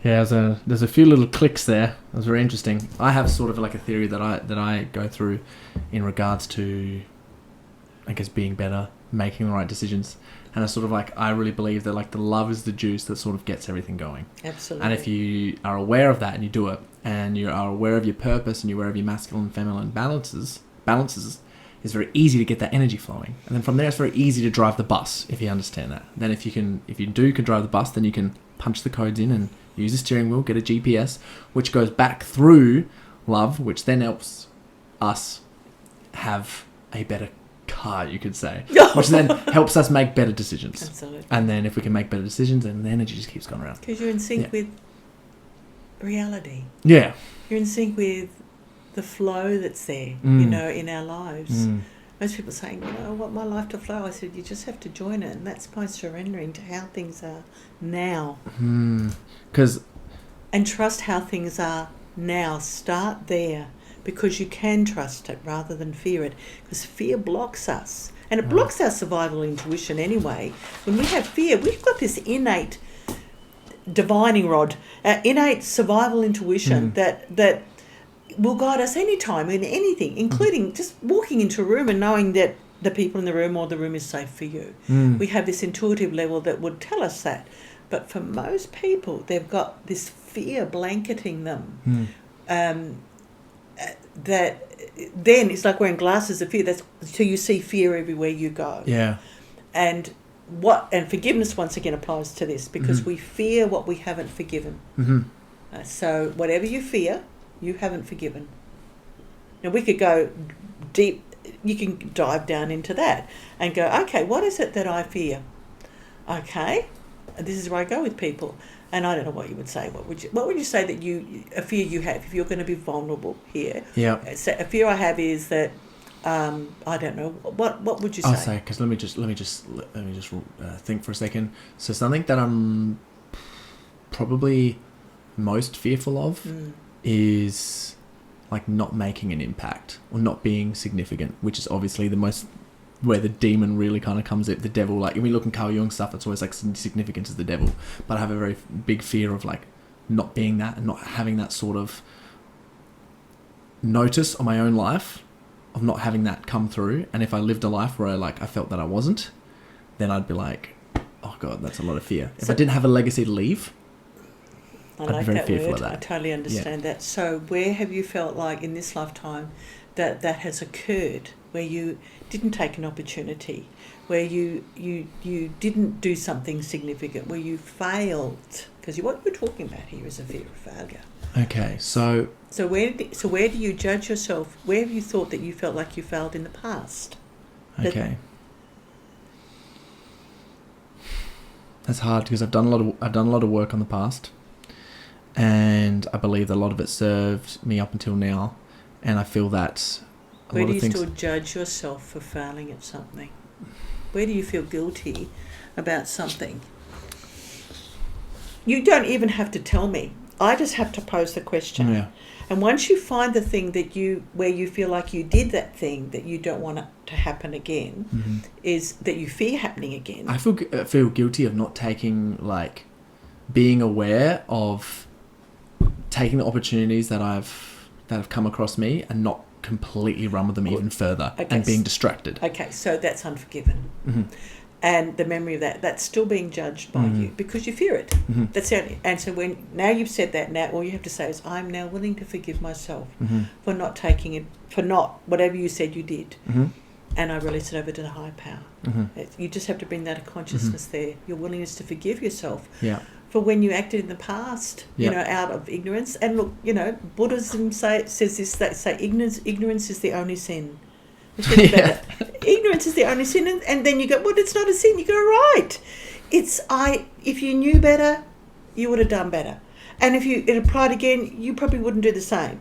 Yeah, there's a few little clicks there. That was very interesting. I have sort of like a theory that I go through in regards to, I guess, being better, making the right decisions. And it's sort of like, I really believe that like the love is the juice that sort of gets everything going. Absolutely. And if you are aware of that and you do it, and you are aware of your purpose and you're aware of your masculine and feminine balances, it's very easy to get that energy flowing. And then from there, it's very easy to drive the bus, if you understand that. Then if you can drive the bus, then you can punch the codes in and use the steering wheel, get a GPS, which goes back through love, which then helps us have a better car, you could say, which then helps us make better decisions. Absolutely. And then if we can make better decisions, then the energy just keeps going around. Because you're in sync with reality. Yeah. You're in sync with the flow that's there, in our lives. Most people saying, I want my life to flow. I said, you just have to join it. And that's by surrendering to how things are now. And trust how things are now. Start there, because you can trust it rather than fear it. Because fear blocks us. And it blocks our survival intuition anyway. When we have fear, we've got this innate divining rod, innate survival intuition that will guide us anytime in anything, including just walking into a room and knowing that the people in the room or the room is safe for you. We have this intuitive level that would tell us that. But for most people, they've got this fear blanketing them. That then it's like wearing glasses of fear. So you see fear everywhere you go. Yeah. And forgiveness once again applies to this, because we fear what we haven't forgiven. So whatever you fear, you haven't forgiven. Now we could go deep you can dive down into that and go, okay, what is it that I fear? Okay, and this is where I go with people. And I don't know what you would say. What would you say that a fear you have if you're going to be vulnerable here? Yeah. So a fear I have is that I don't know. What would you say? I'll say, because let me just think for a second. So something that I'm probably most fearful of is like not making an impact or not being significant, which is obviously the most where the demon really kind of comes at the devil. Like when we look in Carl Jung stuff, it's always like significance is the devil. But I have a very big fear of like not being that and not having that sort of notice on my own life, of not having that come through. And if I lived a life where I felt that I wasn't, then I'd be like, oh God, that's a lot of fear. If I didn't have a legacy to leave, I'd be very fearful of that. I totally understand that. So where have you felt like in this lifetime that has occurred, where you didn't take an opportunity, where you didn't do something significant, where you failed? Because what you're talking about here is a fear of failure. Okay, so where do you judge yourself? Where have you thought that you felt like you failed in the past? Okay, that's hard because I've done a lot of work on the past, and I believe that a lot of it served me up until now, and I feel that where do you still judge yourself for failing at something? Where do you feel guilty about something? You don't even have to tell me. I just have to pose the question. Yeah. And once you find the thing where you feel like you did that thing that you don't want it to happen again, is that you fear happening again. I feel guilty of not taking, like, being aware of taking the opportunities that have come across me and not completely run with them even further, and being distracted. Okay, so that's unforgiven. And the memory of that's still being judged by you because you fear it. That's the only. And so now you've said that, now all you have to say is, I'm now willing to forgive myself for not taking it, for not whatever you said you did, and I release it over to the higher power. You just have to bring that consciousness there. Your willingness to forgive yourself for when you acted in the past, out of ignorance. And look, Buddhism says this. They say ignorance is the only sin. Ignorance is the only sin, and then you go, well, it's not a sin. You go, right. If you knew better, you would have done better, and if it applied again, you probably wouldn't do the same.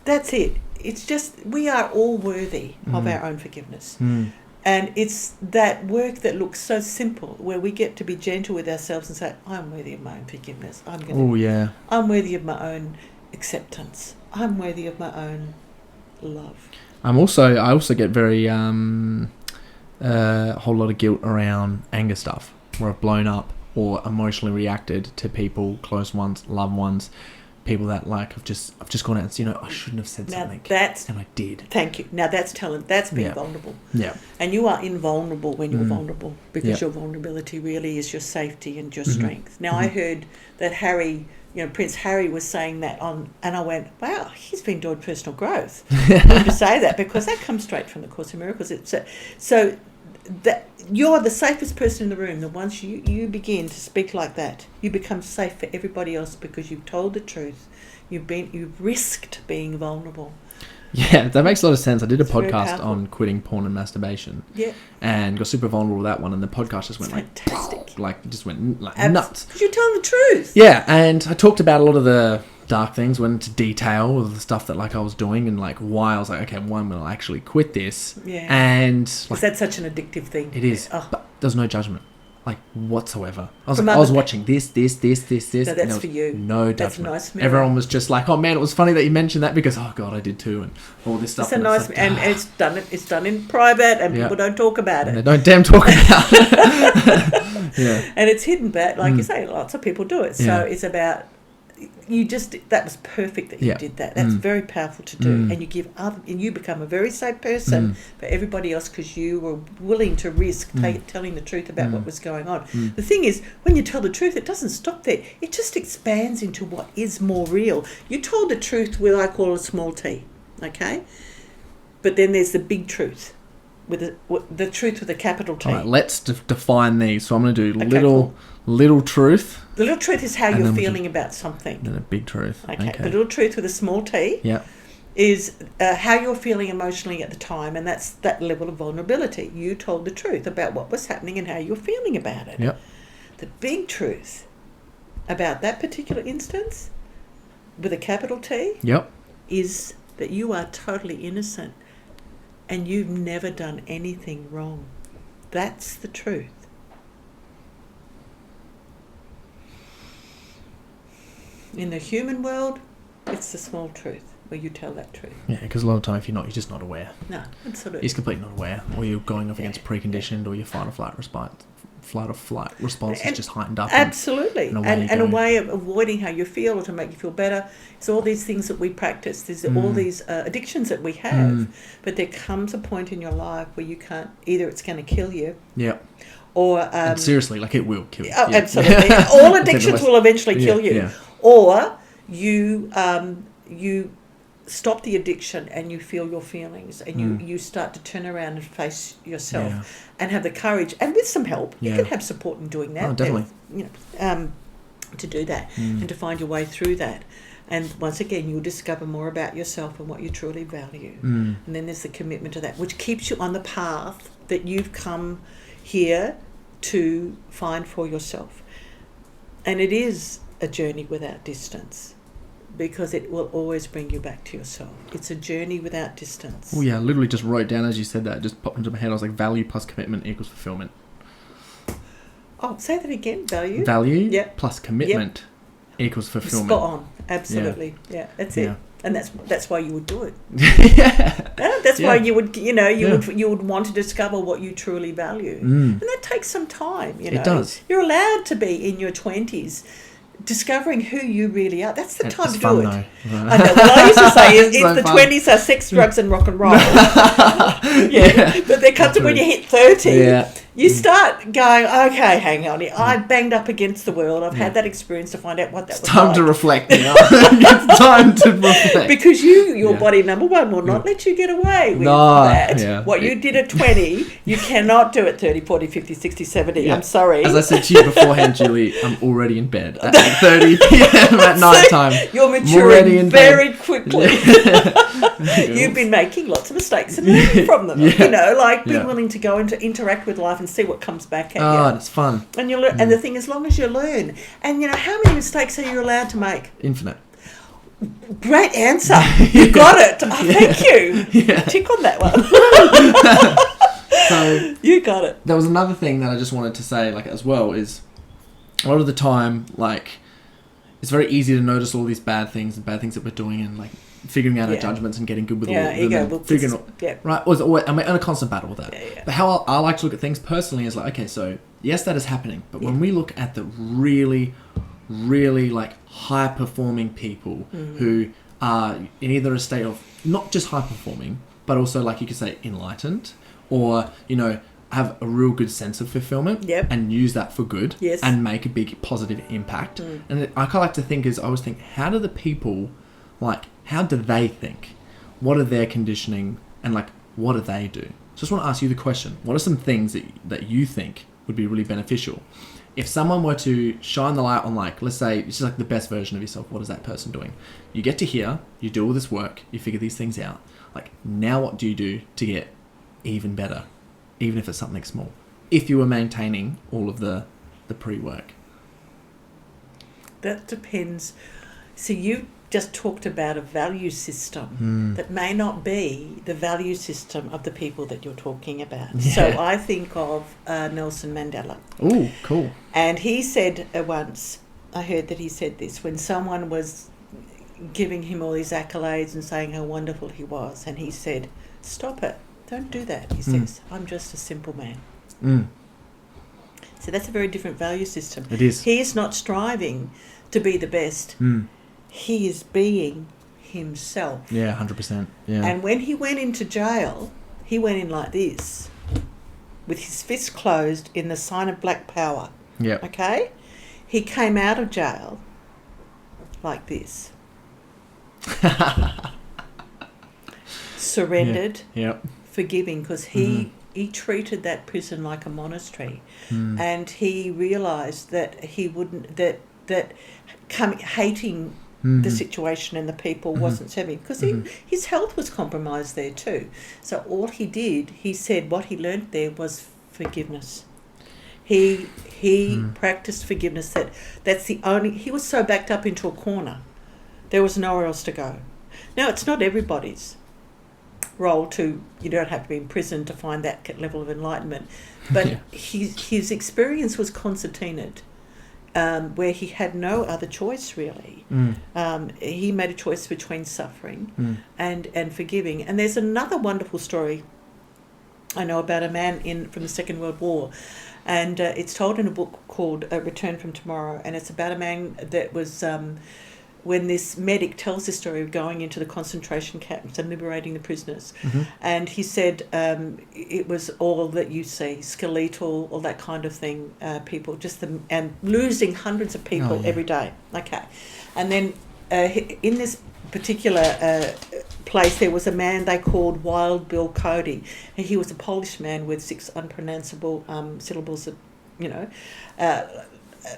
That's it. It's just we are all worthy of our own forgiveness, and it's that work that looks so simple, where we get to be gentle with ourselves and say, I'm worthy of my own forgiveness. I'm worthy of my own acceptance. I'm worthy of my own love. I also get very a whole lot of guilt around anger stuff, where I've blown up or emotionally reacted to people, close ones, loved ones, people that I've just gone out and I shouldn't have said something, and I did. Thank you. Now that's talent. That's being vulnerable. Yeah. And you are invulnerable when you're vulnerable, because your vulnerability really is your safety and your strength. Now I heard that Harry. Prince Harry was saying that and I went, wow, he's been doing personal growth. To say that, because that comes straight from the Course in Miracles. So that you're the safest person in the room. That once you begin to speak like that, you become safe for everybody else, because you've told the truth. You've risked being vulnerable. Yeah, that makes a lot of sense. I did a podcast on quitting porn and masturbation. Yeah. And got super vulnerable with that one, and the podcast just went fantastic. Just went nuts. Because you're telling the truth. Yeah, and I talked about a lot of the dark things, went into detail of the stuff that I was doing, and why I was like, okay, why am I going to actually quit this? Yeah. And because that's such an addictive thing. It is. Oh. But there's no judgment. Whatsoever. I was watching this. No, that's for you. No judgment. That's a nice mirror. Everyone was just like, oh man, it was funny that you mentioned that, because oh god, I did too, and all this stuff. It's a nice, and it's done in private, and people don't talk about it. They don't damn talk about it. Yeah. And it's hidden back, like you say, lots of people do it. So it's about that was perfect that you did that. That's very powerful to do, and you become a very safe person for everybody else, because you were willing to risk telling the truth about what was going on. The thing is, when you tell the truth, it doesn't stop there. It just expands into what is more real. You told the truth with, I call it, a small t, okay? But then there's the big truth, with the truth with a capital T. All right, let's define these. So I'm going to do little truth. The little truth is how you're feeling about something. And a big truth. Okay. The little truth with a small t is how you're feeling emotionally at the time, and that's that level of vulnerability. You told the truth about what was happening and how you're feeling about it. Yep. The big truth about that particular instance, with a capital T, Yep. is that you are totally innocent and you've never done anything wrong. That's the truth. In the human world, it's the small truth where you tell that truth. Yeah, because a lot of time if you're just not aware. No, absolutely. You're just completely not aware, or you're going up against preconditioned, or your fight or flight response is just heightened up. Absolutely. And a go. way of avoiding how you feel or to make you feel better. It's all these things that we practice. There's all these addictions that we have. But there comes a point in your life where you can't, either it's going to kill you. Yeah. Or and seriously, like it will kill you. Oh, yeah. absolutely. All addictions will eventually kill you. Yeah. Or you stop the addiction and you feel your feelings and you start to turn around and face yourself and have the courage, and with some help, you can have support in doing that. Oh, definitely. To do that and to find your way through that. And once again, you'll discover more about yourself and what you truly value. And then there's the commitment to that, which keeps you on the path that you've come here to find for yourself. And it is a journey without distance, because it will always bring you back to yourself. It's a journey without distance. Oh yeah, I literally just wrote down as you said that, it just popped into my head. I was like, value plus commitment equals fulfillment. Oh, say that again. Value plus commitment equals fulfillment. Spot on. Absolutely. Yeah, that's it. And that's why you would do it. That's why you would, you would want to discover what you truly value. And that takes some time, It does. You're allowed to be in your 20s discovering who you really are. That's the time to fun, do it. Though. I know. Well, I used to say it's so the fun. 20s are sex, drugs and rock and roll. But there comes to when you hit 30, you start going, okay, hang on. I banged up against the world. I've had that experience to find out what that was time like. to reflect now. It's time to reflect. Because your body, number one, will not let you get away with that. Yeah. What you did at 20, you cannot do at 30, 40, 50, 60, 70. Yeah. I'm sorry. As I said to you beforehand, Julie, I'm already in bed at 30 p.m. at night time. You're maturing very quickly. You've been making lots of mistakes and learning from them. Be willing to go into interact with life and see what comes back at you. Oh, it's fun. And you learn. And the thing, as long as you learn, and how many mistakes are you allowed to make? Infinite. Great answer. You got it. Oh, thank you. Tick on that one. So you got it. There was another thing that I just wanted to say, as well, is a lot of the time, it's very easy to notice all these bad things that we're doing, and figuring out our judgments and getting good with all of them. Right? I'm in a constant battle with that. But how I like to look at things personally is okay, so yes, that is happening. But when we look at the really, really high performing people who are in either a state of not just high performing, but also you could say enlightened, or have a real good sense of fulfillment and use that for good and make a big positive impact. And I kind of like to think I always think, how do the people how do they think? What are their conditioning, and what do they do? So I just want to ask you the question: what are some things that you think would be really beneficial? If someone were to shine the light on let's say it's just the best version of yourself, what is that person doing? You get to here, you do all this work, you figure these things out. Now what do you do to get even better? Even if it's something small. If you were maintaining all of the pre-work. That depends. So you just talked about a value system that may not be the value system of the people that you're talking about. Yeah. So I think of Nelson Mandela. Oh, cool. And he said once, I heard that he said this, when someone was giving him all these accolades and saying how wonderful he was, and he said, stop it, don't do that. He says, I'm just a simple man. So that's a very different value system. It is. He is not striving to be the best. He is being himself. Yeah, 100%. Yeah. And when he went into jail, he went in like this, with his fists closed in the sign of black power. Yeah. Okay? He came out of jail like this. Surrendered. Forgiving, because he treated that prison like a monastery. And he realised that he wouldn't, that hating the situation and the people wasn't serving, because his health was compromised there too. So all he did, he said, what he learned there was forgiveness. He practiced forgiveness. That's the only. He was so backed up into a corner, there was nowhere else to go. Now, it's not everybody's role to. You don't have to be in prison to find that level of enlightenment, but his experience was concertinaed, where he had no other choice really. He made a choice between suffering and forgiving. And there's another wonderful story I know about a man from the Second World War. And it's told in a book called Return from Tomorrow. And it's about a man that was, when this medic tells the story of going into the concentration camps and liberating the prisoners. And he said it was all that you see, skeletal, all that kind of thing, people, and losing hundreds of people every day. Okay. And then in this particular place, there was a man they called Wild Bill Cody. And he was a Polish man with 6 unpronounceable syllables of,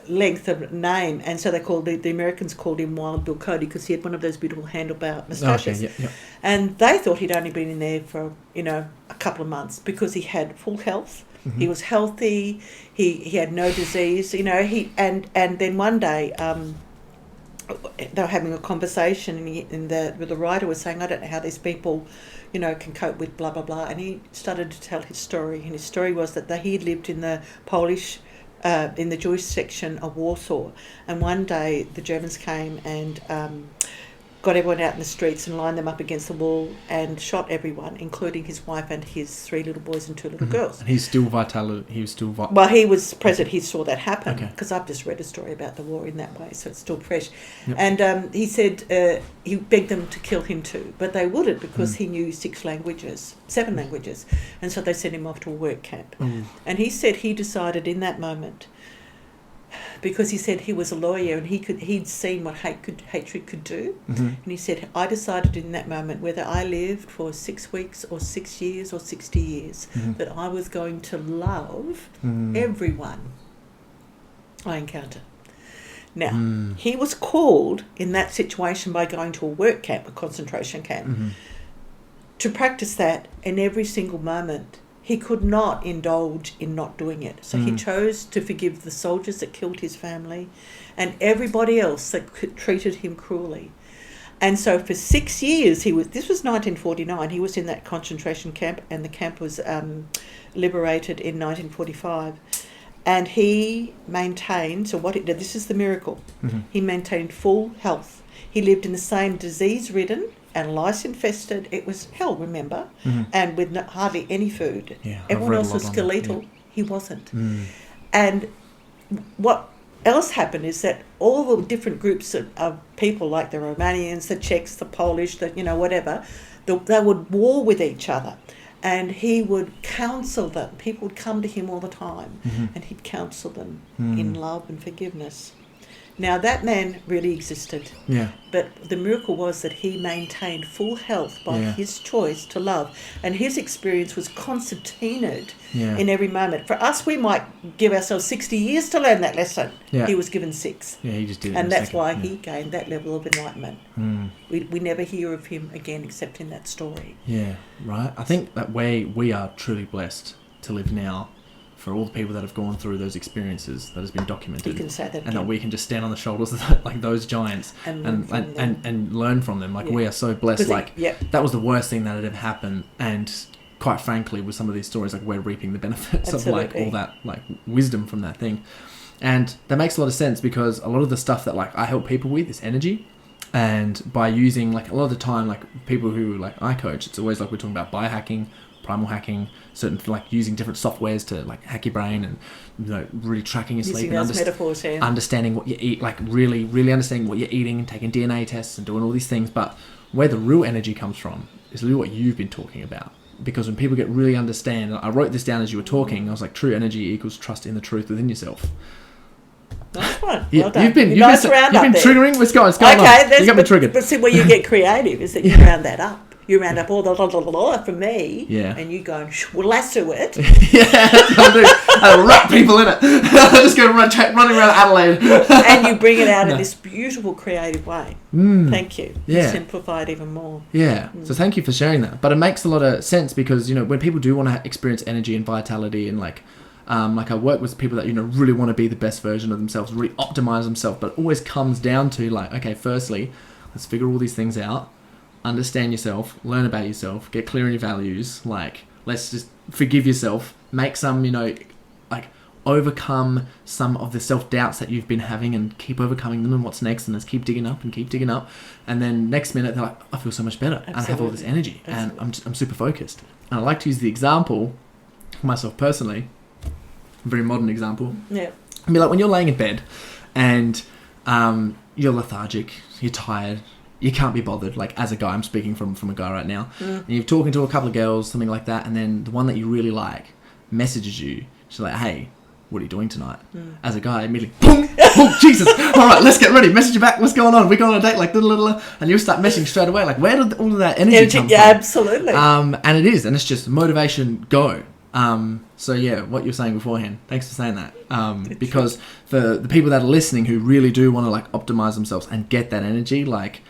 length of name. And so they called the Americans called him Wild Bill Cody because he had one of those beautiful handlebar moustaches. And they thought he'd only been in there for, a couple of months because he had full health. He was healthy. He had no disease. And then one day, they were having a conversation, and the writer was saying, I don't know how these people, can cope with blah, blah, blah. And he started to tell his story. And his story was that he lived in the Polish, in the Jewish section of Warsaw. And one day the Germans came and got everyone out in the streets and lined them up against the wall and shot everyone, including his wife and his 3 little boys and 2 little girls. And he's still vital. He was still vital. Well, he was present. He saw that happen because I've just read a story about the war in that way, so it's still fresh. And he said he begged them to kill him too, but they wouldn't because he knew 7 languages, and so they sent him off to a work camp. And he said he decided in that moment, because he said he was a lawyer and he'd seen what hatred could do. And he said, I decided in that moment whether I lived for 6 weeks or 6 years or 60 years that I was going to love everyone I encounter. Now, he was called in that situation by going to a work camp, a concentration camp, to practice that in every single moment. He could not indulge in not doing it. So he chose to forgive the soldiers that killed his family and everybody else that treated him cruelly. And so for 6 years, this was 1949, he was in that concentration camp, and the camp was liberated in 1945. And he maintained, this is the miracle, he maintained full health. He lived in the same disease-ridden and lice-infested, it was hell, remember, and with hardly any food. Everyone else was skeletal. He wasn't. And what else happened is that all the different groups of people, like the Romanians, the Czechs, the Polish, whatever, they would war with each other. And he would counsel them. People would come to him all the time, and he'd counsel them in love and forgiveness. Now, that man really existed. But the miracle was that he maintained full health by his choice to love. And his experience was concertinaed in every moment. For us, we might give ourselves 60 years to learn that lesson. He was given 6. He just did it. And that's why he gained that level of enlightenment. We never hear of him again except in that story. Right. I think that we are truly blessed to live now for all the people that have gone through those experiences that has been documented. You can say that again. And that we can just stand on the shoulders of those giants and learn from them. We are so blessed. That was the worst thing that had ever happened. And quite frankly, with some of these stories, we're reaping the benefits of all that wisdom from that thing. And that makes a lot of sense because a lot of the stuff that I help people with is energy. And by using a lot of the time, people who I coach, it's always we're talking about biohacking, primal hacking, certain using different softwares to hack your brain and really tracking your sleep and understanding what you eat, really understanding what you're eating and taking DNA tests and doing all these things. But where the real energy comes from is really what you've been talking about. Because when people get really understand, I wrote this down as you were talking, I was true energy equals trust in the truth within yourself. Nice one. Well done. You've been triggering. Let's go. Okay, you got me triggered. But see, where you get creative is that you round that up. You round up all the from me, and you go and lasso it. That's what I do. I wrap people in it. I just go running around Adelaide. And you bring it out in this beautiful beautiful, creative way. Thank you. Yeah. Simplify it even more. Yeah. So thank you for sharing that. But it makes a lot of sense because, when people do want to experience energy and vitality and like I work with people that, really want to be the best version of themselves, really optimize themselves, but it always comes down to like, okay, firstly, let's figure all these things out, understand yourself, learn about yourself, get clear on your values, like, let's just forgive yourself, make some, overcome some of the self-doubts that you've been having and keep overcoming them, and what's next, and let's keep digging up, and then next minute they're like, I feel so much better. Absolutely. And I have all this energy. Absolutely. And I'm super focused. And I like to use the example for myself personally, a very modern example. Yeah. I mean, like when you're laying in bed and you're lethargic, you're tired, you can't be bothered. Like as a guy, I'm speaking from a guy right now, and you're talking to a couple of girls, something like that, and then the one that you really like messages you. She's like, hey, what are you doing tonight? As a guy, immediately, boom, oh, Jesus, all right, let's get ready, message you back, what's going on? We're going on a date, like, and you'll start messaging straight away, like, where did all of that energy come from? Yeah, absolutely. And it is, and it's just motivation, go. So yeah, what you're saying beforehand, thanks for saying that. Because for the people that are listening who really do want to like optimize themselves and get that energy, like,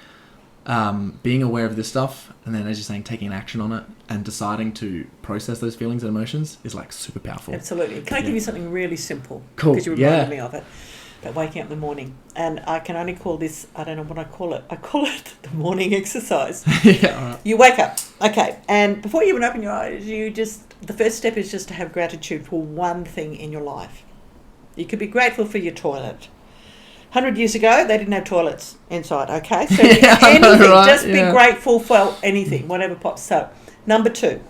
being aware of this stuff, and then as you're saying, taking action on it and deciding to process those feelings and emotions is like super powerful. Absolutely. Can I give you something really simple? Cool. Because you reminded me of it. About waking up in the morning. And I can only call this, I don't know what I call it. I call it the morning exercise. Yeah, all right. You wake up. Okay. And before you even open your eyes, the first step is just to have gratitude for one thing in your life. You could be grateful for your toilet. 100 years ago, they didn't have toilets inside, okay? So anything, right? Just be grateful for anything, whatever pops. So, number 2,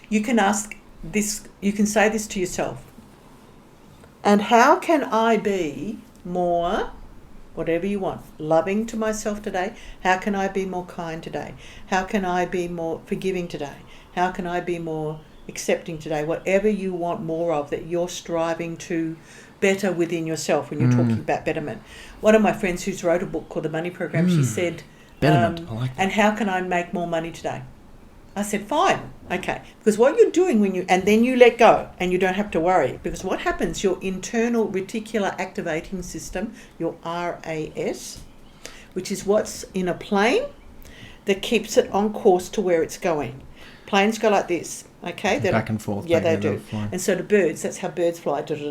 you can ask this, you can say this to yourself. And how can I be more, whatever you want, loving to myself today? How can I be more kind today? How can I be more forgiving today? How can I be more accepting today? Whatever you want more of that you're striving to better within yourself when you're talking about betterment. One of my friends who's wrote a book called The Money Program, she said, betterment, I like that. And how can I make more money today? I said, fine, okay. Because what you're doing and then you let go and you don't have to worry. Because what happens, your internal reticular activating system, your RAS, which is what's in a plane that keeps it on course to where it's going. Planes go like this, okay? Back and forth. Yeah, they do. And so the birds, that's how birds fly. That's how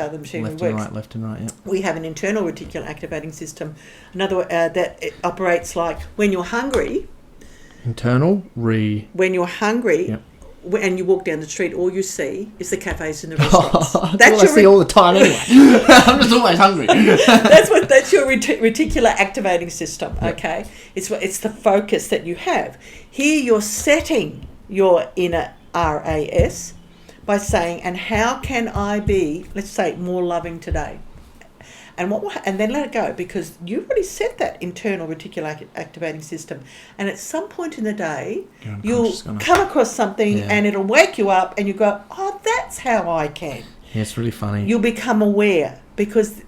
the machinery works. Left and right, yeah. We have an internal reticular activating system. Another that it operates like when you're hungry. When you're hungry, yep. And you walk down the street, all you see is the cafes and the restaurants. That's what I see all the time anyway. I'm just always hungry. That's your reticular activating system, okay? Yep. It's the focus that you have. Here you're setting your inner RAS by saying, and how can I be, let's say, more loving today? And then let it go, because you've already set that internal reticular activating system. And at some point in the day, you'll come across something and it'll wake you up and you go, oh, that's how I can. Yeah, it's really funny. You'll become aware because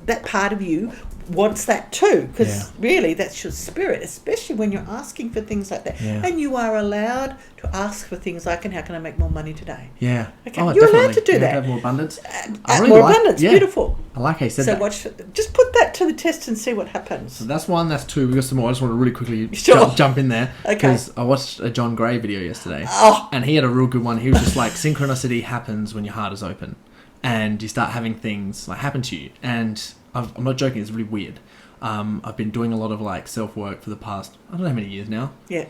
that part of you wants that too, because really that's your spirit, especially when you're asking for things like that. Yeah. And you are allowed to ask for things like, and how can I make more money today? Yeah. Okay. You're allowed to do that. Have more abundance. Abundance, beautiful. I like how you said that. Just put that to the test and see what happens. So that's one, that's 2. We got some more. I just want to really quickly jump in there. Because I watched a John Gray video yesterday. And he had a real good one. He was just like, synchronicity happens when your heart is open. And you start having things like happen to you. And I'm not joking, it's really weird. I've been doing a lot of like self-work for the past, I don't know how many years now. Yeah.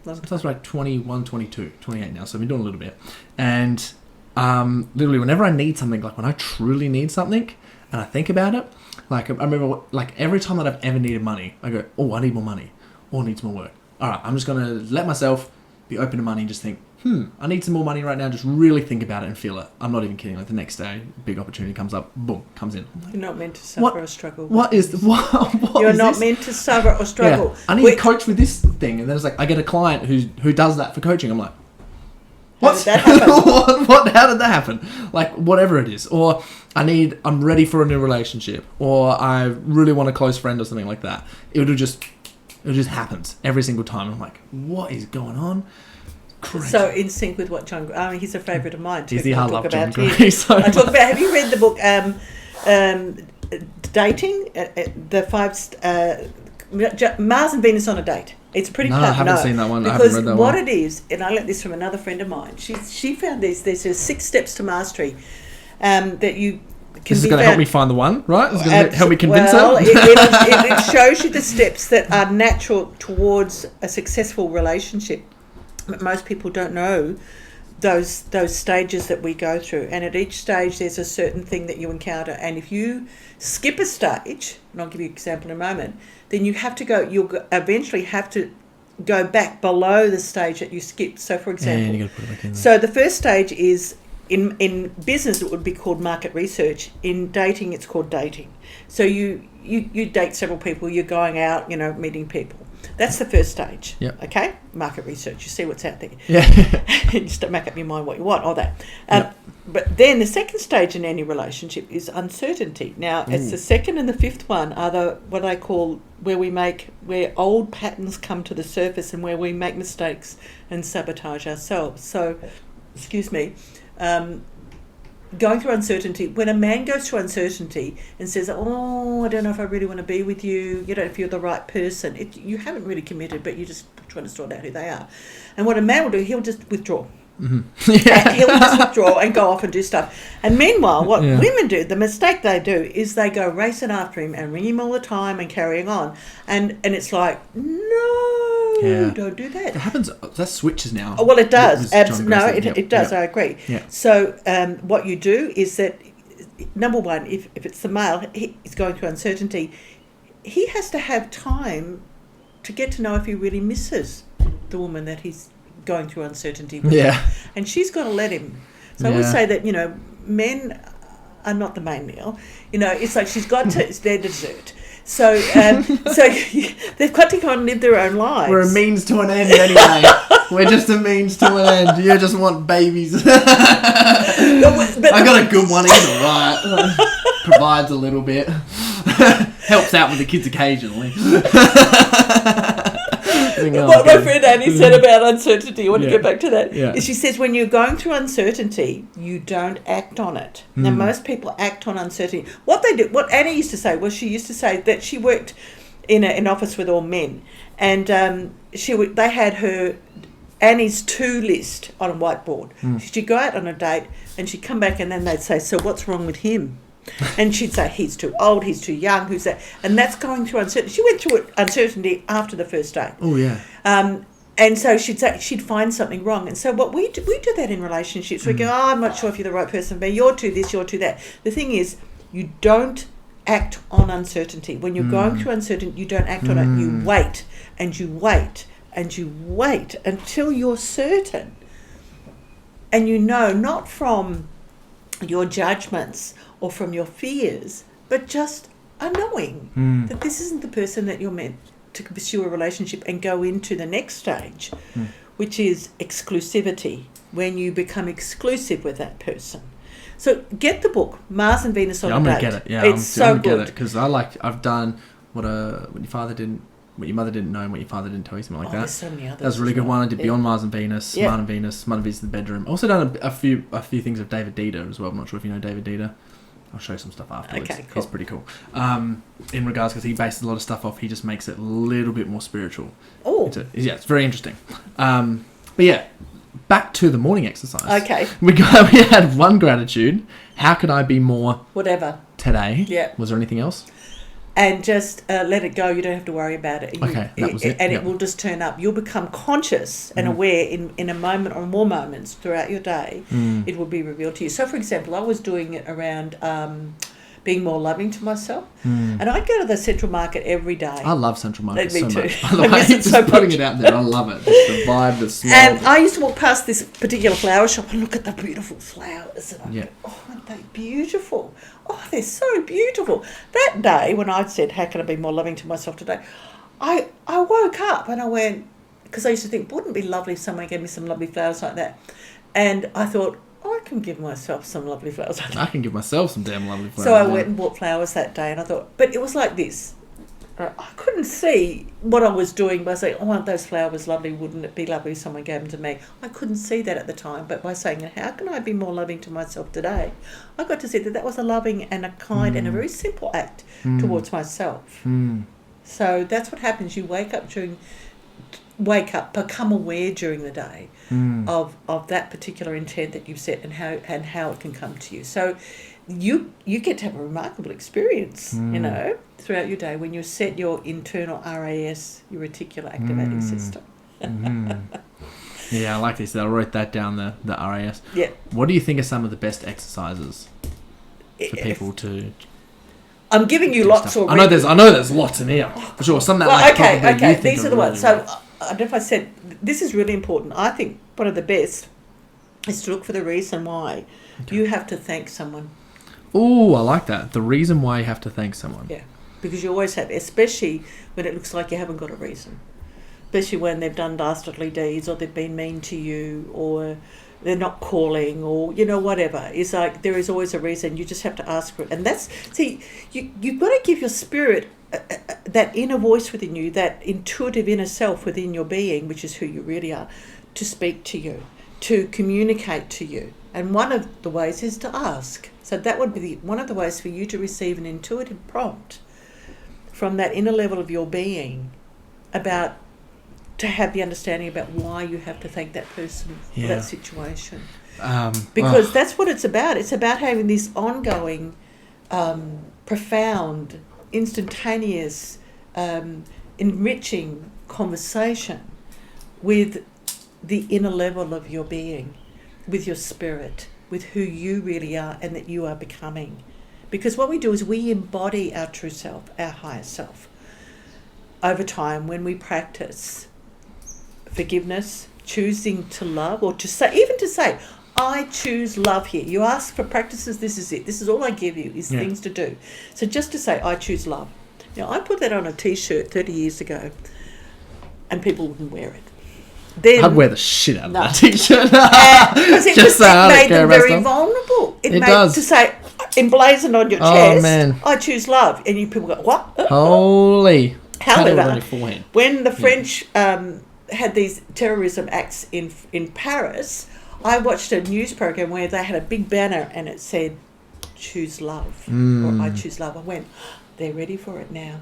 So I was like 21, 22, 28 now. So I've been doing a little bit. And literally whenever I need something, like when I truly need something and I think about it, like I remember like every time that I've ever needed money, I go, oh, I need more money. Or I need some more work. All right, I'm just going to let myself be open to money and just think, I need some more money right now. Just really think about it and feel it. I'm not even kidding. Like the next day, big opportunity comes up, boom, comes in. Like, you're not meant to suffer or struggle. What You're not meant to suffer or struggle. Yeah. I need a coach with this thing, and then it's like I get a client who does that for coaching. I'm like, what? How did that happen? How did that happen? Like whatever it is, or I'm ready for a new relationship, or I really want a close friend or something like that. It just happens every single time. I'm like, what is going on? Crazy. So in sync with what John, he's a favourite of mine too. I love John Gray. I talk about. Have you read the book dating, the 5 Mars and Venus on a date. It's pretty No, I haven't seen that one. I haven't Because read that what one. it is, and I learnt this from another friend of mine. She found there's 6 steps to mastery that you. This is going to help me find the one, right? It's going to help me convince her. her. It shows you the steps that are natural towards a successful relationship. But most people don't know those stages that we go through. And at each stage, there's a certain thing that you encounter. And if you skip a stage, and I'll give you an example in a moment, then you have to go. You'll eventually have to go back below the stage that you skipped. So, for example, you got to put it back in there. So the first stage is. In business, it would be called market research. In dating, it's called dating. So you date several people. You're going out, meeting people. That's the first stage. Yep. Okay? Market research. You see what's out there. Yeah. You just don't make up your mind what you want, all that. But then the second stage in any relationship is uncertainty. Now, it's the second and the fifth one are what I call where old patterns come to the surface and where we make mistakes and sabotage ourselves. So, excuse me. Going through uncertainty, when a man goes through uncertainty and says, oh, I don't know if I really want to be with you, you don't know if you're the right person, you haven't really committed, but you're just trying to sort out who they are. And what a man will do, he'll just withdraw. Mm-hmm. Yeah. He'll just withdraw and go off and do stuff. And meanwhile, what women do, the mistake they do, is they go racing after him and ring him all the time and carrying on. And it's like, no, don't do that. It happens, that switches now. Oh, well, it does. It does, I agree. Yeah. So what you do is that, number one, if it's the male, he's going through uncertainty, he has to have time to get to know if he really misses the woman that he's going through uncertainty with. Yeah. And she's got to let him. So I would say that, men are not the main meal. It's like she's got to, it's their dessert. So they've got to go and live their own lives. We're a means to an end anyway. We're just a means to an end. You just want babies. I got a good one either, right? Provides a little bit. Helps out with the kids occasionally. What my friend Annie said about uncertainty, I want to get back to that, is she says when you're going through uncertainty, you don't act on it. Now, most people act on uncertainty. What Annie used to say was she used to say that she worked in an office with all men, and they had Annie's to list on a whiteboard. She'd go out on a date, and she'd come back, and then they'd say, so what's wrong with him? And she'd say, he's too old, he's too young, who's that? And that's going through uncertainty. She went through uncertainty after the first date. Oh, yeah. And so she'd find something wrong. And so what we do that in relationships. We go, I'm not sure if you're the right person, but you're too this, you're too that. The thing is, you don't act on uncertainty. When you're going through uncertainty, you don't act on it. You wait, and you wait, and you wait until you're certain. And not from your judgments or from your fears, but just a knowing that this isn't the person that you're meant to pursue a relationship and go into the next stage, which is exclusivity, when you become exclusive with that person. So get the book, Mars and Venus on a Date. I'm going to get it. Yeah, it's so good. Because I've done what your mother didn't know and what your father didn't tell you, something like that. There's so many others. That was a really good one. I did Beyond Mars and Venus, Mars and Venus in the bedroom. I also done a few things of David Dieter as well. I'm not sure if you know David Dieter. I'll show you some stuff afterwards. Okay, cool. He's pretty cool. In regards, because he bases a lot of stuff off, he just makes it a little bit more spiritual. Oh. It's very interesting. But yeah, back to the morning exercise. Okay. We had one gratitude. How can I be more whatever today? Yeah. Was there anything else? And just let it go. You don't have to worry about it. That was it. And it will just turn up. You'll become conscious and aware in a moment or more moments throughout your day. It will be revealed to you. So, for example, I was doing it around being more loving to myself. And I'd go to the Central Market every day. I love Central Market Me so too. much. I miss it so putting it out there. I love it. Just the vibe, the smell. And I used to walk past this particular flower shop and look at the beautiful flowers. And I'd go, oh, aren't they beautiful? Oh, they're so beautiful. That day when I said, how can I be more loving to myself today? I woke up and I went, because I used to think, wouldn't it be lovely if someone gave me some lovely flowers like that? And I thought, I can give myself some lovely flowers like that. I can give myself some damn lovely flowers. So I went and bought flowers that day and I thought, but it was like this. I couldn't see what I was doing by saying, oh, aren't those flowers lovely? Wouldn't it be lovely if someone gave them to me? I couldn't see that at the time. But by saying, how can I be more loving to myself today? I got to see that was a loving and a kind and a very simple act towards myself. So that's what happens. You wake up, become aware during the day of that particular intent that you've set and how it can come to you. So you get to have a remarkable experience, throughout your day when you set your internal RAS, your reticular activating system. Yeah, I like this. I wrote that down, the RAS. Yeah. What do you think are some of the best exercises for people to... I'm giving you lots already. I know there's lots in here, for sure. Some that okay. These are the ones. So I don't know if I said, this is really important. I think one of the best is to look for the reason why you have to thank someone. Oh, I like that. The reason why you have to thank someone. Yeah, because you always have, especially when it looks like you haven't got a reason. Especially when they've done dastardly deeds or they've been mean to you or they're not calling or, whatever. It's like there is always a reason. You just have to ask for it. And you've got to give your spirit that inner voice within you, that intuitive inner self within your being, which is who you really are, to speak to you, to communicate to you. And one of the ways is to ask. So that would be one of the ways for you to receive an intuitive prompt from that inner level of your being to have the understanding about why you have to thank that person for that situation. Because that's what it's about. It's about having this ongoing, profound, instantaneous, enriching conversation with the inner level of your being, with your spirit, with who you really are and that you are becoming. Because what we do is we embody our true self, our higher self. Over time, when we practice forgiveness, choosing to love, or to say, I choose love here. You ask for practices, this is it. This is all I give you, is things to do. So just to say, I choose love. Now, I put that on a T-shirt 30 years ago, and people wouldn't wear it. Then, I'd wear the shit out of that T-shirt. Because it made them very vulnerable. It does. To say, emblazoned on your chest, I choose love. And you people go, what? Holy. However, when the French had these terrorism acts in Paris, I watched a news program where they had a big banner and it said, choose love, or I choose love. I went, they're ready for it now.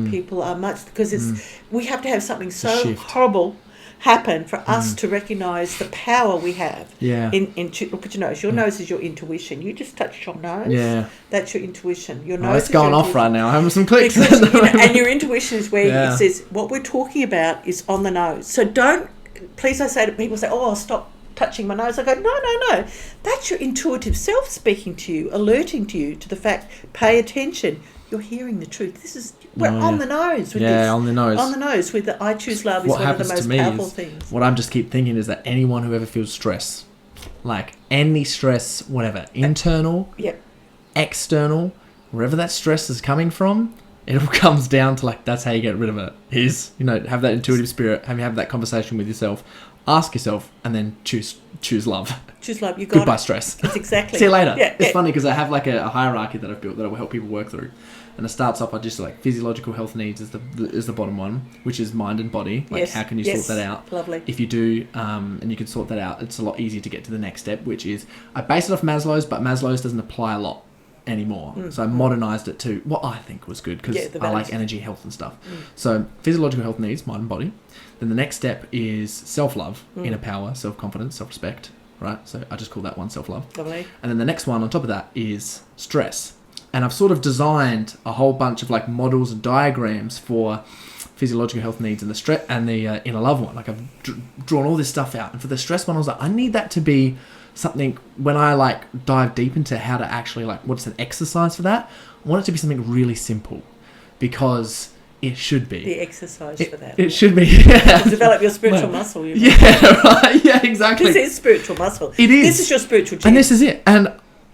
People are because we have to have something so horrible happen for us to recognise the power we have. Look at your nose. Your nose is your intuition. You just touched your nose. Yeah. That's your intuition. Your nose. It's going off right now. I'm having some clicks. Because, and your intuition is where it says what we're talking about is on the nose. So please I say to people, I'll stop touching my nose. I go, no. That's your intuitive self speaking to you, alerting to you to the fact, pay attention. You're hearing the truth. We're on the nose with this. On the nose. On the nose with the I choose love is one of the most powerful things. What I just keep thinking is that anyone who ever feels stress, like any stress, whatever, internal, external, wherever that stress is coming from, it all comes down to that's how you get rid of it. Is, have that intuitive spirit, have that conversation with yourself, ask yourself, and then choose love. Choose love. You got Goodbye stress. That's exactly. See you later. It's funny because I have a hierarchy that I've built that I will help people work through. And it starts off by just physiological health needs is the bottom one, which is mind and body. How can you sort that out? Lovely. If you do, and you can sort that out, it's a lot easier to get to the next step, which is I base it off Maslow's, but Maslow's doesn't apply a lot anymore. So I modernized it to what I think was good because I like energy, health, and stuff. So physiological health needs, mind and body. Then the next step is self-love, inner power, self-confidence, self-respect. Right? So I just call that one self-love. Lovely. And then the next one on top of that is stress. And I've sort of designed a whole bunch of models and diagrams for physiological health needs and the stress and the inner love one. I've drawn all this stuff out. And for the stress one, I was I need that to be something when I dive deep into how to actually what's an exercise for that. I want it to be something really simple because it should be. The exercise for that. It should be. To develop your spiritual muscle. Right. Yeah, exactly. This is spiritual muscle. It is. This is your spiritual gym. And this is it. And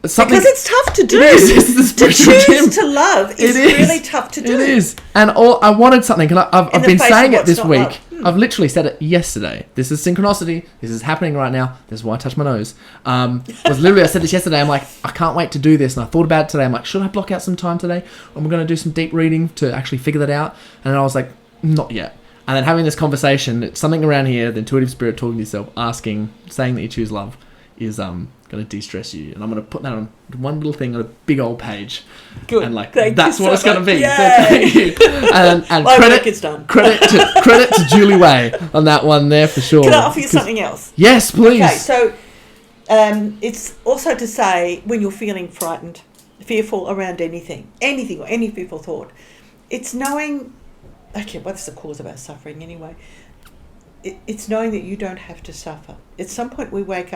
because it's tough to do. It is. It's the spiritual to choose gym. to love is really tough to do. It is. And I wanted something. And I've been saying it this week. I've literally said it yesterday. This is synchronicity. This is happening right now. This is why I touched my nose. Was literally, I said this yesterday. I'm like, I can't wait to do this. And I thought about it today. I'm like, should I block out some time today? And we're going to do some deep reading to actually figure that out. And I was like, not yet. And then having this conversation, it's something around here, the intuitive spirit talking to yourself, asking, saying that you choose love is going to de-stress you. And I'm going to put that on one little thing on a big old page. Good. And like, Thank that's you what so it's going to be. much. So thank you. And My work is done. Credit to Julie Way on that one there for sure. Can I offer you something else? Yes, please. Okay, so it's also to say when you're feeling frightened, fearful around anything or any fearful thought, it's knowing, okay, what's the cause of our suffering anyway? It's knowing that you don't have to suffer. At some point I wake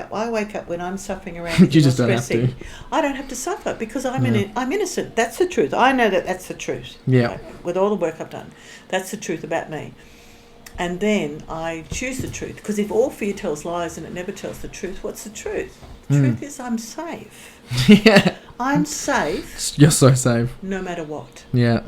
up when I'm suffering around you just don't have to. I don't have to suffer because I'm innocent. That's the truth. I know that's the truth. Yeah. Right? With all the work I've done. That's the truth about me. And then I choose the truth, because if all fear tells lies and it never tells the truth, what's the truth? The truth is I'm safe. Yeah. I'm safe. You're so safe. No matter what. Yeah.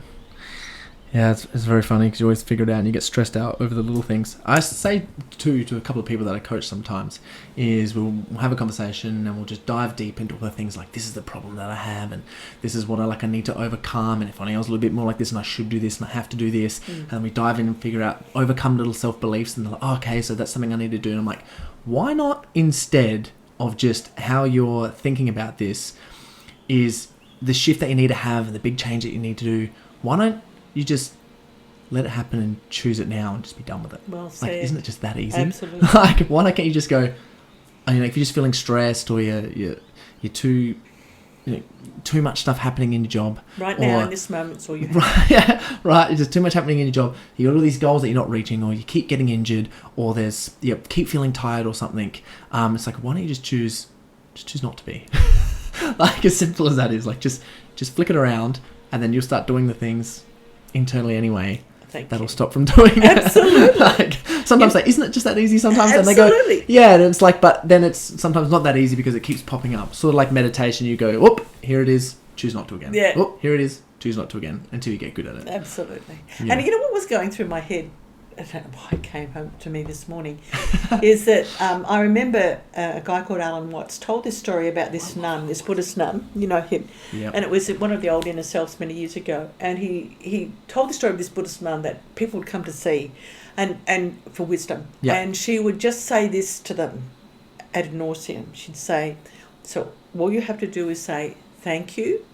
Yeah, it's very funny because you always figure it out and you get stressed out over the little things. I say to a couple of people that I coach sometimes is we'll have a conversation and we'll just dive deep into all the things like, this is the problem that I have and this is what I need to overcome, and if only I was a little bit more like this and I should do this and I have to do this, and we dive in and figure out, overcome little self-beliefs, and they're like, oh, okay, so that's something I need to do. And I'm like, why not, instead of just how you're thinking about this is the shift that you need to have and the big change that you need to do, why don't you just let it happen and choose it now and just be done with it? Well said. Like, isn't it just that easy? Absolutely. Like, why can't you just go, if you're just feeling stressed or you're too, too much stuff happening in your job. Right now, in this moment, it's all you have. Right, yeah, right. There's too much happening in your job. You got all these goals that you're not reaching, or you keep getting injured, or you keep feeling tired or something. It's like, why don't you just choose not to be? Like, as simple as that is. Like, just flick it around, and then you'll start doing the things internally anyway. That'll stop from doing it. Absolutely. Like, sometimes isn't it just that easy sometimes? Absolutely. And they go, yeah, and it's like, but then it's sometimes not that easy because it keeps popping up. Sort of like meditation, you go, whoop, here it is, choose not to again. Yeah. Whoop, here it is, choose not to again, until you get good at it. Absolutely. Yeah. And you know what was going through my head, I don't know why it came home to me this morning, is that I remember a guy called Alan Watts told this story about this nun, this Buddhist nun, you know him, and it was one of the old inner selves many years ago, and he told the story of this Buddhist nun that people would come to see and for wisdom, and she would just say this to them ad nauseum. She'd say, so all you have to do is say, thank you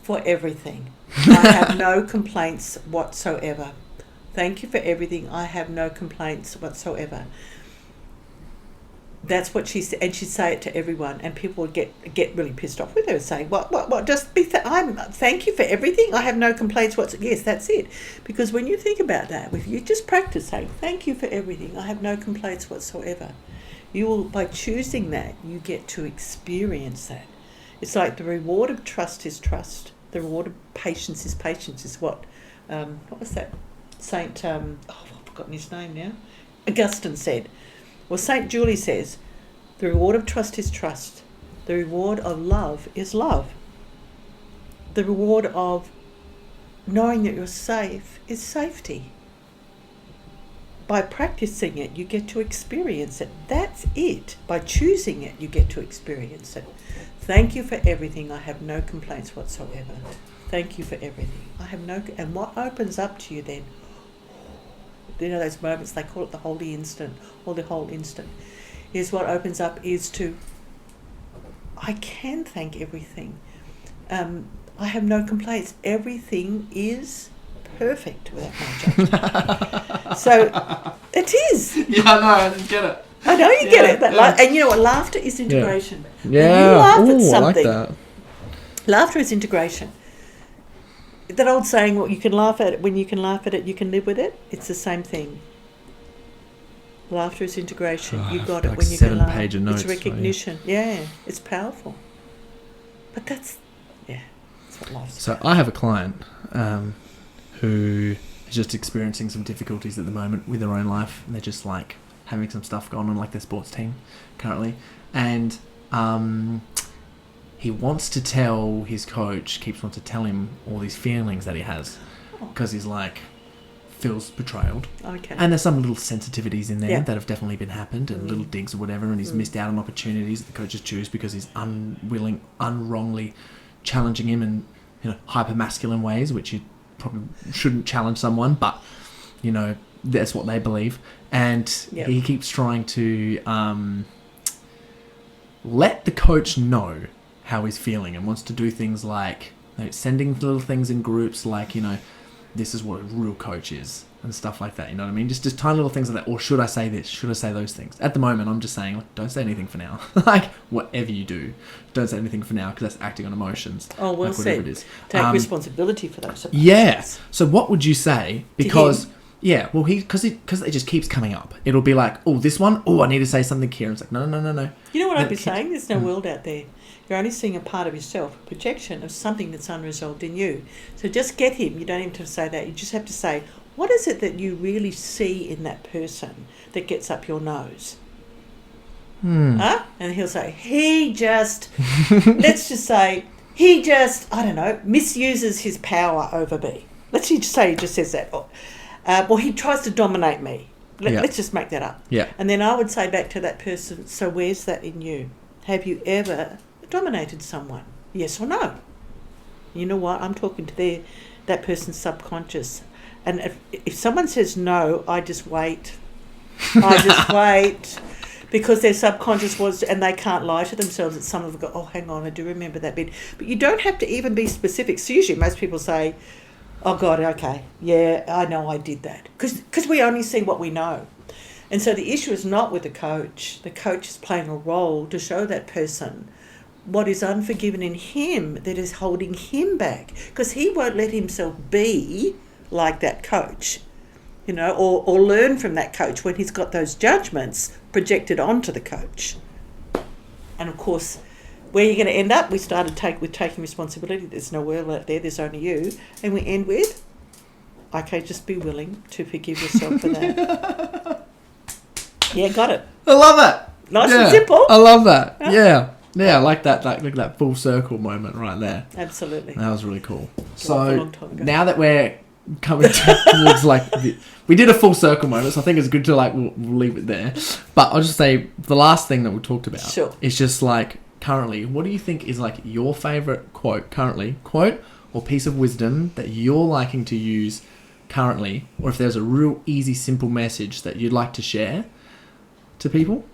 for everything. I have no complaints whatsoever. Thank you for everything. I have no complaints whatsoever. That's what she said, and she'd say it to everyone, and people would get really pissed off with her, saying, "What? Just be. Thank you for everything. I have no complaints whatsoever." Yes, that's it. Because when you think about that, if you just practice saying, "Thank you for everything. I have no complaints whatsoever," you will, by choosing that, you get to experience that. It's like the reward of trust is trust. The reward of patience is patience. Is what was that? Saint, I've forgotten his name now, Augustine said. Well, Saint Julie says, the reward of trust is trust. The reward of love is love. The reward of knowing that you're safe is safety. By practicing it, you get to experience it. That's it. By choosing it, you get to experience it. Thank you for everything. I have no complaints whatsoever. Thank you for everything. I have no... And what opens up to you then? You know those moments, they call it the holy instant, or the whole instant, is what opens up is to, I can thank everything. I have no complaints. Everything is perfect without my judgment. So it is. Yeah, I know, I didn't get it. I know you get it. But and you know what? Laughter is integration. Yeah. When you laugh at something, I like that. Laughter is integration. That old saying, well, you can laugh at it. When you can laugh at it, you can live with it. It's the same thing. Laughter is integration. You got it when you can laugh. 7-page of notes. It's recognition. Yeah, it's powerful. But that's what life's about. So I have a client who is just experiencing some difficulties at the moment with their own life. And they're just like having some stuff going on, like their sports team currently. And he wants to tell his coach, keeps wanting to tell him all these feelings that he has. Because he's like feels betrayed. Okay. And there's some little sensitivities in there Yeah. that have definitely been happened, and little digs or whatever, and he's missed out on opportunities that the coaches choose because he's unwrongly challenging him in, hyper masculine ways, which you probably shouldn't challenge someone, but that's what they believe. And he keeps trying to let the coach know how he's feeling, and wants to do things like sending little things in groups like, this is what a real coach is and stuff like that. You know what I mean? Just tiny little things like that. Or should I say this? Should I say those things? At the moment, I'm just saying, don't say anything for now. Like, whatever you do, don't say anything for now, because that's acting on emotions. Oh, well like, whatever said. it is. Take responsibility for those. Yeah. So what would you say? Because... Yeah, well, because it just keeps coming up. It'll be like, oh, this one, I need to say something here. It's like, no. You know what I'd be saying? There's no world out there. You're only seeing a part of yourself, a projection of something that's unresolved in you. So just get him. You don't even have to say that. You just have to say, what is it that you really see in that person that gets up your nose? Huh? And he'll say, let's just say, I don't know, misuses his power over me. Let's just say he just says that. Well, he tries to dominate me. Let's just make that up. Yeah. And then I would say back to that person, so where's that in you? Have you ever dominated someone? Yes or no? You know what? I'm talking to that person's subconscious. And if someone says no, I just wait. Because their subconscious was, and they can't lie to themselves, that some of them go, oh, hang on, I do remember that bit. But you don't have to even be specific. So usually most people say, oh, God, okay, yeah, I know I did that. Because we only see what we know. And so the issue is not with the coach. The coach is playing a role to show that person what is unforgiven in him that is holding him back. Because he won't let himself be like that coach, or learn from that coach when he's got those judgments projected onto the coach. And, of course, where you're going to end up, we started with taking responsibility. There's no world out there, there's only you. And we end with, okay, just be willing to forgive yourself for that. Yeah, got it. I love it. Nice and simple. I love that. Yeah. Yeah, I like that. Like, look at that full circle moment right there. Absolutely. That was really cool. So now that we're coming towards we did a full circle moment, so I think it's good to we'll leave it there. But I'll just say the last thing that we talked about is just currently, what do you think is your favourite quote or piece of wisdom that you're liking to use currently, or if there's a real easy, simple message that you'd like to share to people,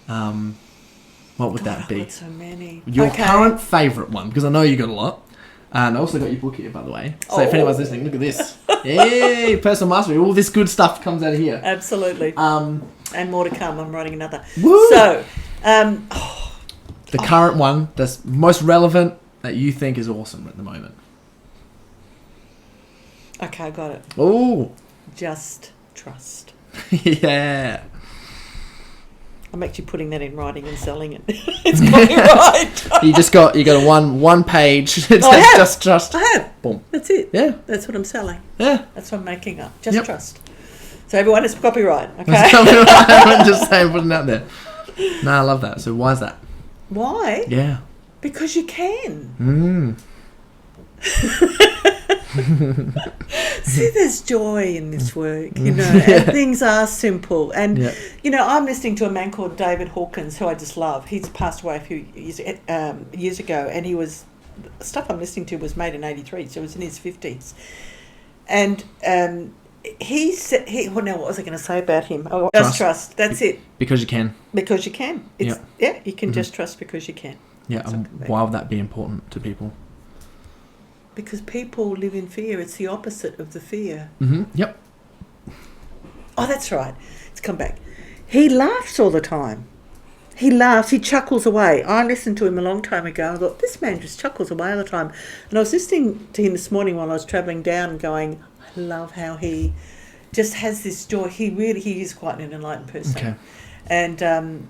what would that be? So many. Your current favourite one, because I know you got a lot. And I also got your book here, by the way. So if anyone's listening, look at this. Yay, personal mastery. All this good stuff comes out of here. Absolutely. And more to come. I'm writing another. Woo! So, the current one that's most relevant that you think is awesome at the moment. Okay, I got it. Oh. Just trust. Yeah. I'm actually putting that in writing and selling it. It's copyright. you got a one page. It says just trust. I have. Boom. That's it. Yeah. That's what I'm selling. Yeah. That's what I'm making up. Just trust. So everyone is copyright. Okay. I'm just saying, putting it out there. No, I love that. So why is that? Why? Yeah. Because you can. See, there's joy in this work, and things are simple. And, I'm listening to a man called David Hawkins, who I just love. He's passed away a few years ago, and stuff I'm listening to was made in 1983, so he was in his 50s. And he said, what was I going to say about him? Oh, just trust. That's it. Because you can. Because you can. You can just trust because you can. Yeah, and why would that be important to people? Because people live in fear. It's the opposite of the fear. Mm-hmm. Yep. Oh, that's right. It's come back. He laughs all the time. He laughs. He chuckles away. I listened to him a long time ago. I thought, this man just chuckles away all the time. And I was listening to him this morning while I was travelling down and going, I love how he just has this joy. He is quite an enlightened person. Okay. And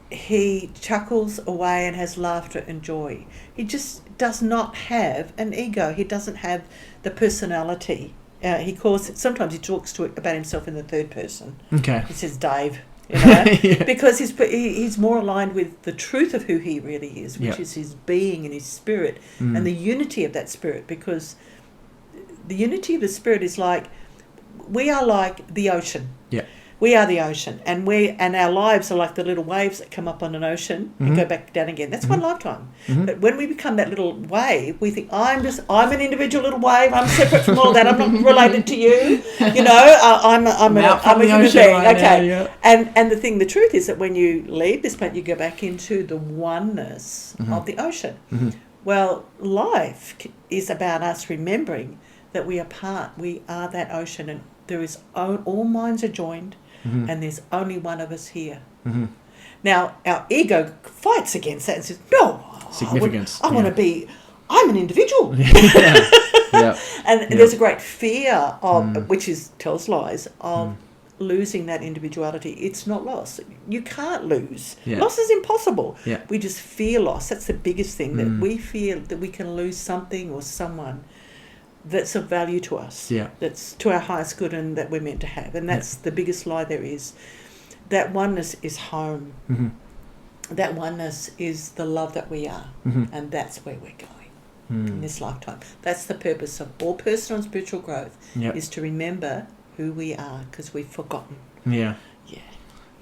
he chuckles away and has laughter and joy. He just does not have an ego. He doesn't have the personality. Sometimes he talks about himself in the third person. Okay. He says Dave, because he's more aligned with the truth of who he really is, which is his being and his spirit and the unity of that spirit. Because the unity of the spirit is like we are like the ocean. Yeah. We are the ocean, and our lives are like the little waves that come up on an ocean and go back down again. That's one lifetime. But when we become that little wave, we think, I'm an individual little wave. I'm separate from all that. I'm not related to you. You know, I'm a human being. Right okay. now, yeah. And the truth is that when you leave this planet, you go back into the oneness of the ocean. Well, life is about us remembering that we are part. We are that ocean, and there is all minds are joined. And there's only one of us here. Now, our ego fights against that and says, no, significance. I'm an individual. And there's a great fear of, which tells lies, of losing that individuality. It's not loss. You can't lose. Loss is impossible. We just fear loss. That's the biggest thing, that we feel that we can lose something or someone that's of value to us, that's to our highest good and that we're meant to have. And that's the biggest lie there is. That oneness is home. That oneness is the love that we are. And that's where we're going in this lifetime. That's the purpose of all personal and spiritual growth, is to remember who we are, because we've forgotten. It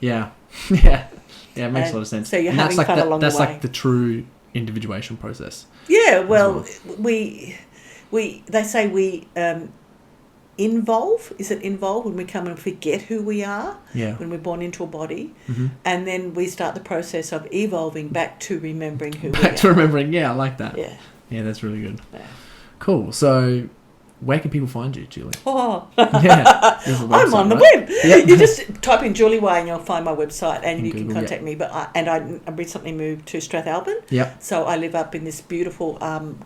makes a lot of sense. So you're having fun along the way. That's like the true individuation process. Yeah, well, they say we involve. Is it involve when we come and forget who we are? When we're born into a body, and then we start the process of evolving back to remembering who we are. Back to remembering. Yeah, I like that. Yeah, that's really good. Cool. So, where can people find you, Julie? Oh, I'm on the web. You just type in Julie Way and you'll find my website, and you can contact me. But I recently moved to Strathalbyn. So I live up in this beautiful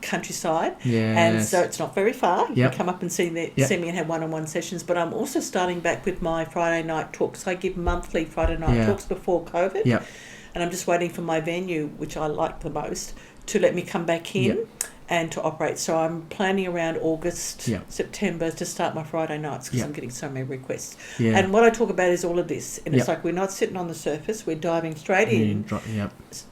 countryside. And so it's not very far. You can come up and see me and have one-on-one sessions. But I'm also starting back with my Friday night talks. I give monthly Friday night talks before COVID. And I'm just waiting for my venue, which I like the most, to let me come back in. And to operate. So I'm planning around August, September to start my Friday nights, because I'm getting so many requests. And what I talk about is all of this. And it's like we're not sitting on the surface, we're diving straight in.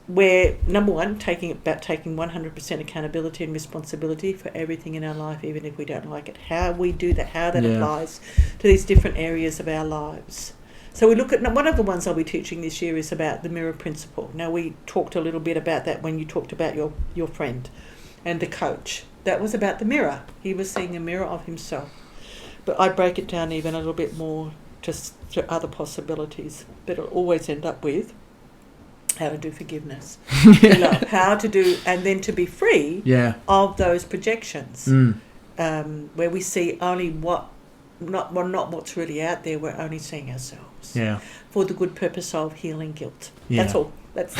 We're, number one, taking 100% accountability and responsibility for everything in our life, even if we don't like it. How we do that, how that applies to these different areas of our lives. So we look at, one of the ones I'll be teaching this year is about the mirror principle. Now, we talked a little bit about that when you talked about your friend and the coach. That was about the mirror. He was seeing a mirror of himself. But I break it down even a little bit more just to other possibilities. But it'll always end up with how to do forgiveness. How to do, and then to be free of those projections. Where we see only not what's really out there, we're only seeing ourselves. For the good purpose of healing guilt. That's all. That's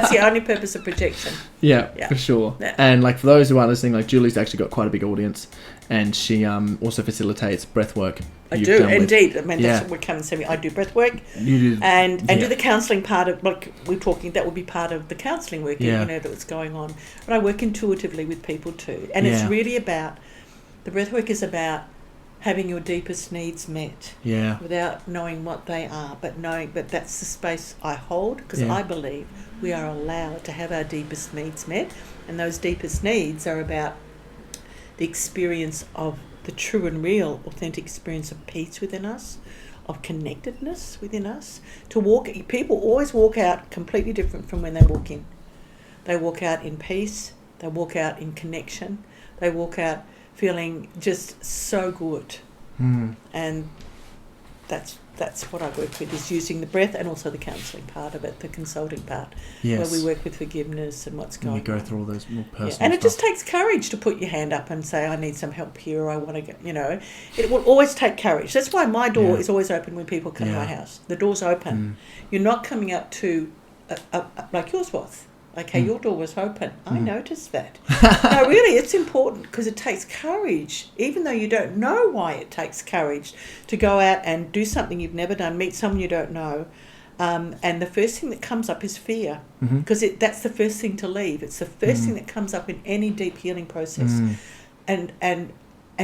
the only purpose of projection. For sure. And like for those who aren't listening, like Julie's actually got quite a big audience, and she also facilitates breath work. I do indeed. I mean, that's what we come and see me. I do breath work, and do the counselling part of, like we're talking. That will be part of the counselling work, that's going on. But I work intuitively with people too, and it's really about, the breath work is about having your deepest needs met without knowing what they are, but that's the space I hold, because I believe we are allowed to have our deepest needs met, and those deepest needs are about the experience of the true and real authentic experience of peace within us, of connectedness within us. People always walk out completely different from when they walk in. They walk out in peace, they walk out in connection, they walk out feeling just so good. And that's what I work with, is using the breath and also the counselling part of it, the consulting part, where we work with forgiveness and what's going on. You go through all those more personal and it stuff. just takes courage to put your hand up and say, I need some help here, or I want to go, it will always take courage. That's why my door is always open when people come to my house. The door's open. You're not coming up to like yours was. Okay, your door was open. I noticed that. No, really, it's important, because it takes courage, even though you don't know why it takes courage, to go out and do something you've never done, meet someone you don't know. And the first thing that comes up is fear, because that's the first thing to leave. It's the first thing that comes up in any deep healing process. And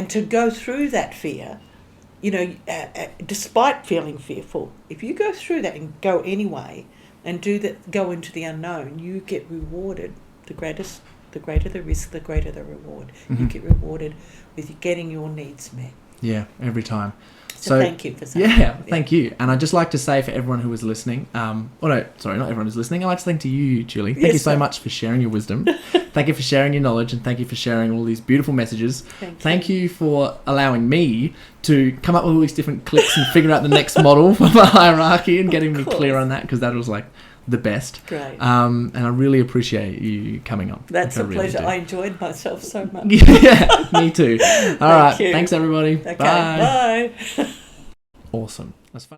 to go through that fear, despite feeling fearful, if you go through that and go anyway, and go into the unknown, you get rewarded. The greater the risk, the greater the reward. You get rewarded with getting your needs met. Yeah, every time. So thank you for saying that. Thank you. And I'd just like to say for everyone who was listening, not everyone who's listening. I'd like to thank to you, Julie. Thank you so much for sharing your wisdom. Thank you for sharing your knowledge, and thank you for sharing all these beautiful messages. Thank you for allowing me to come up with all these different clicks and figure out the next model for my hierarchy and getting me clear on that, because that was like the best. Great. And I really appreciate you coming on. That's a pleasure. I enjoyed myself so much. Yeah, me too. All right. you. Thanks, everybody. Okay, Bye. bye. Awesome. That's fun.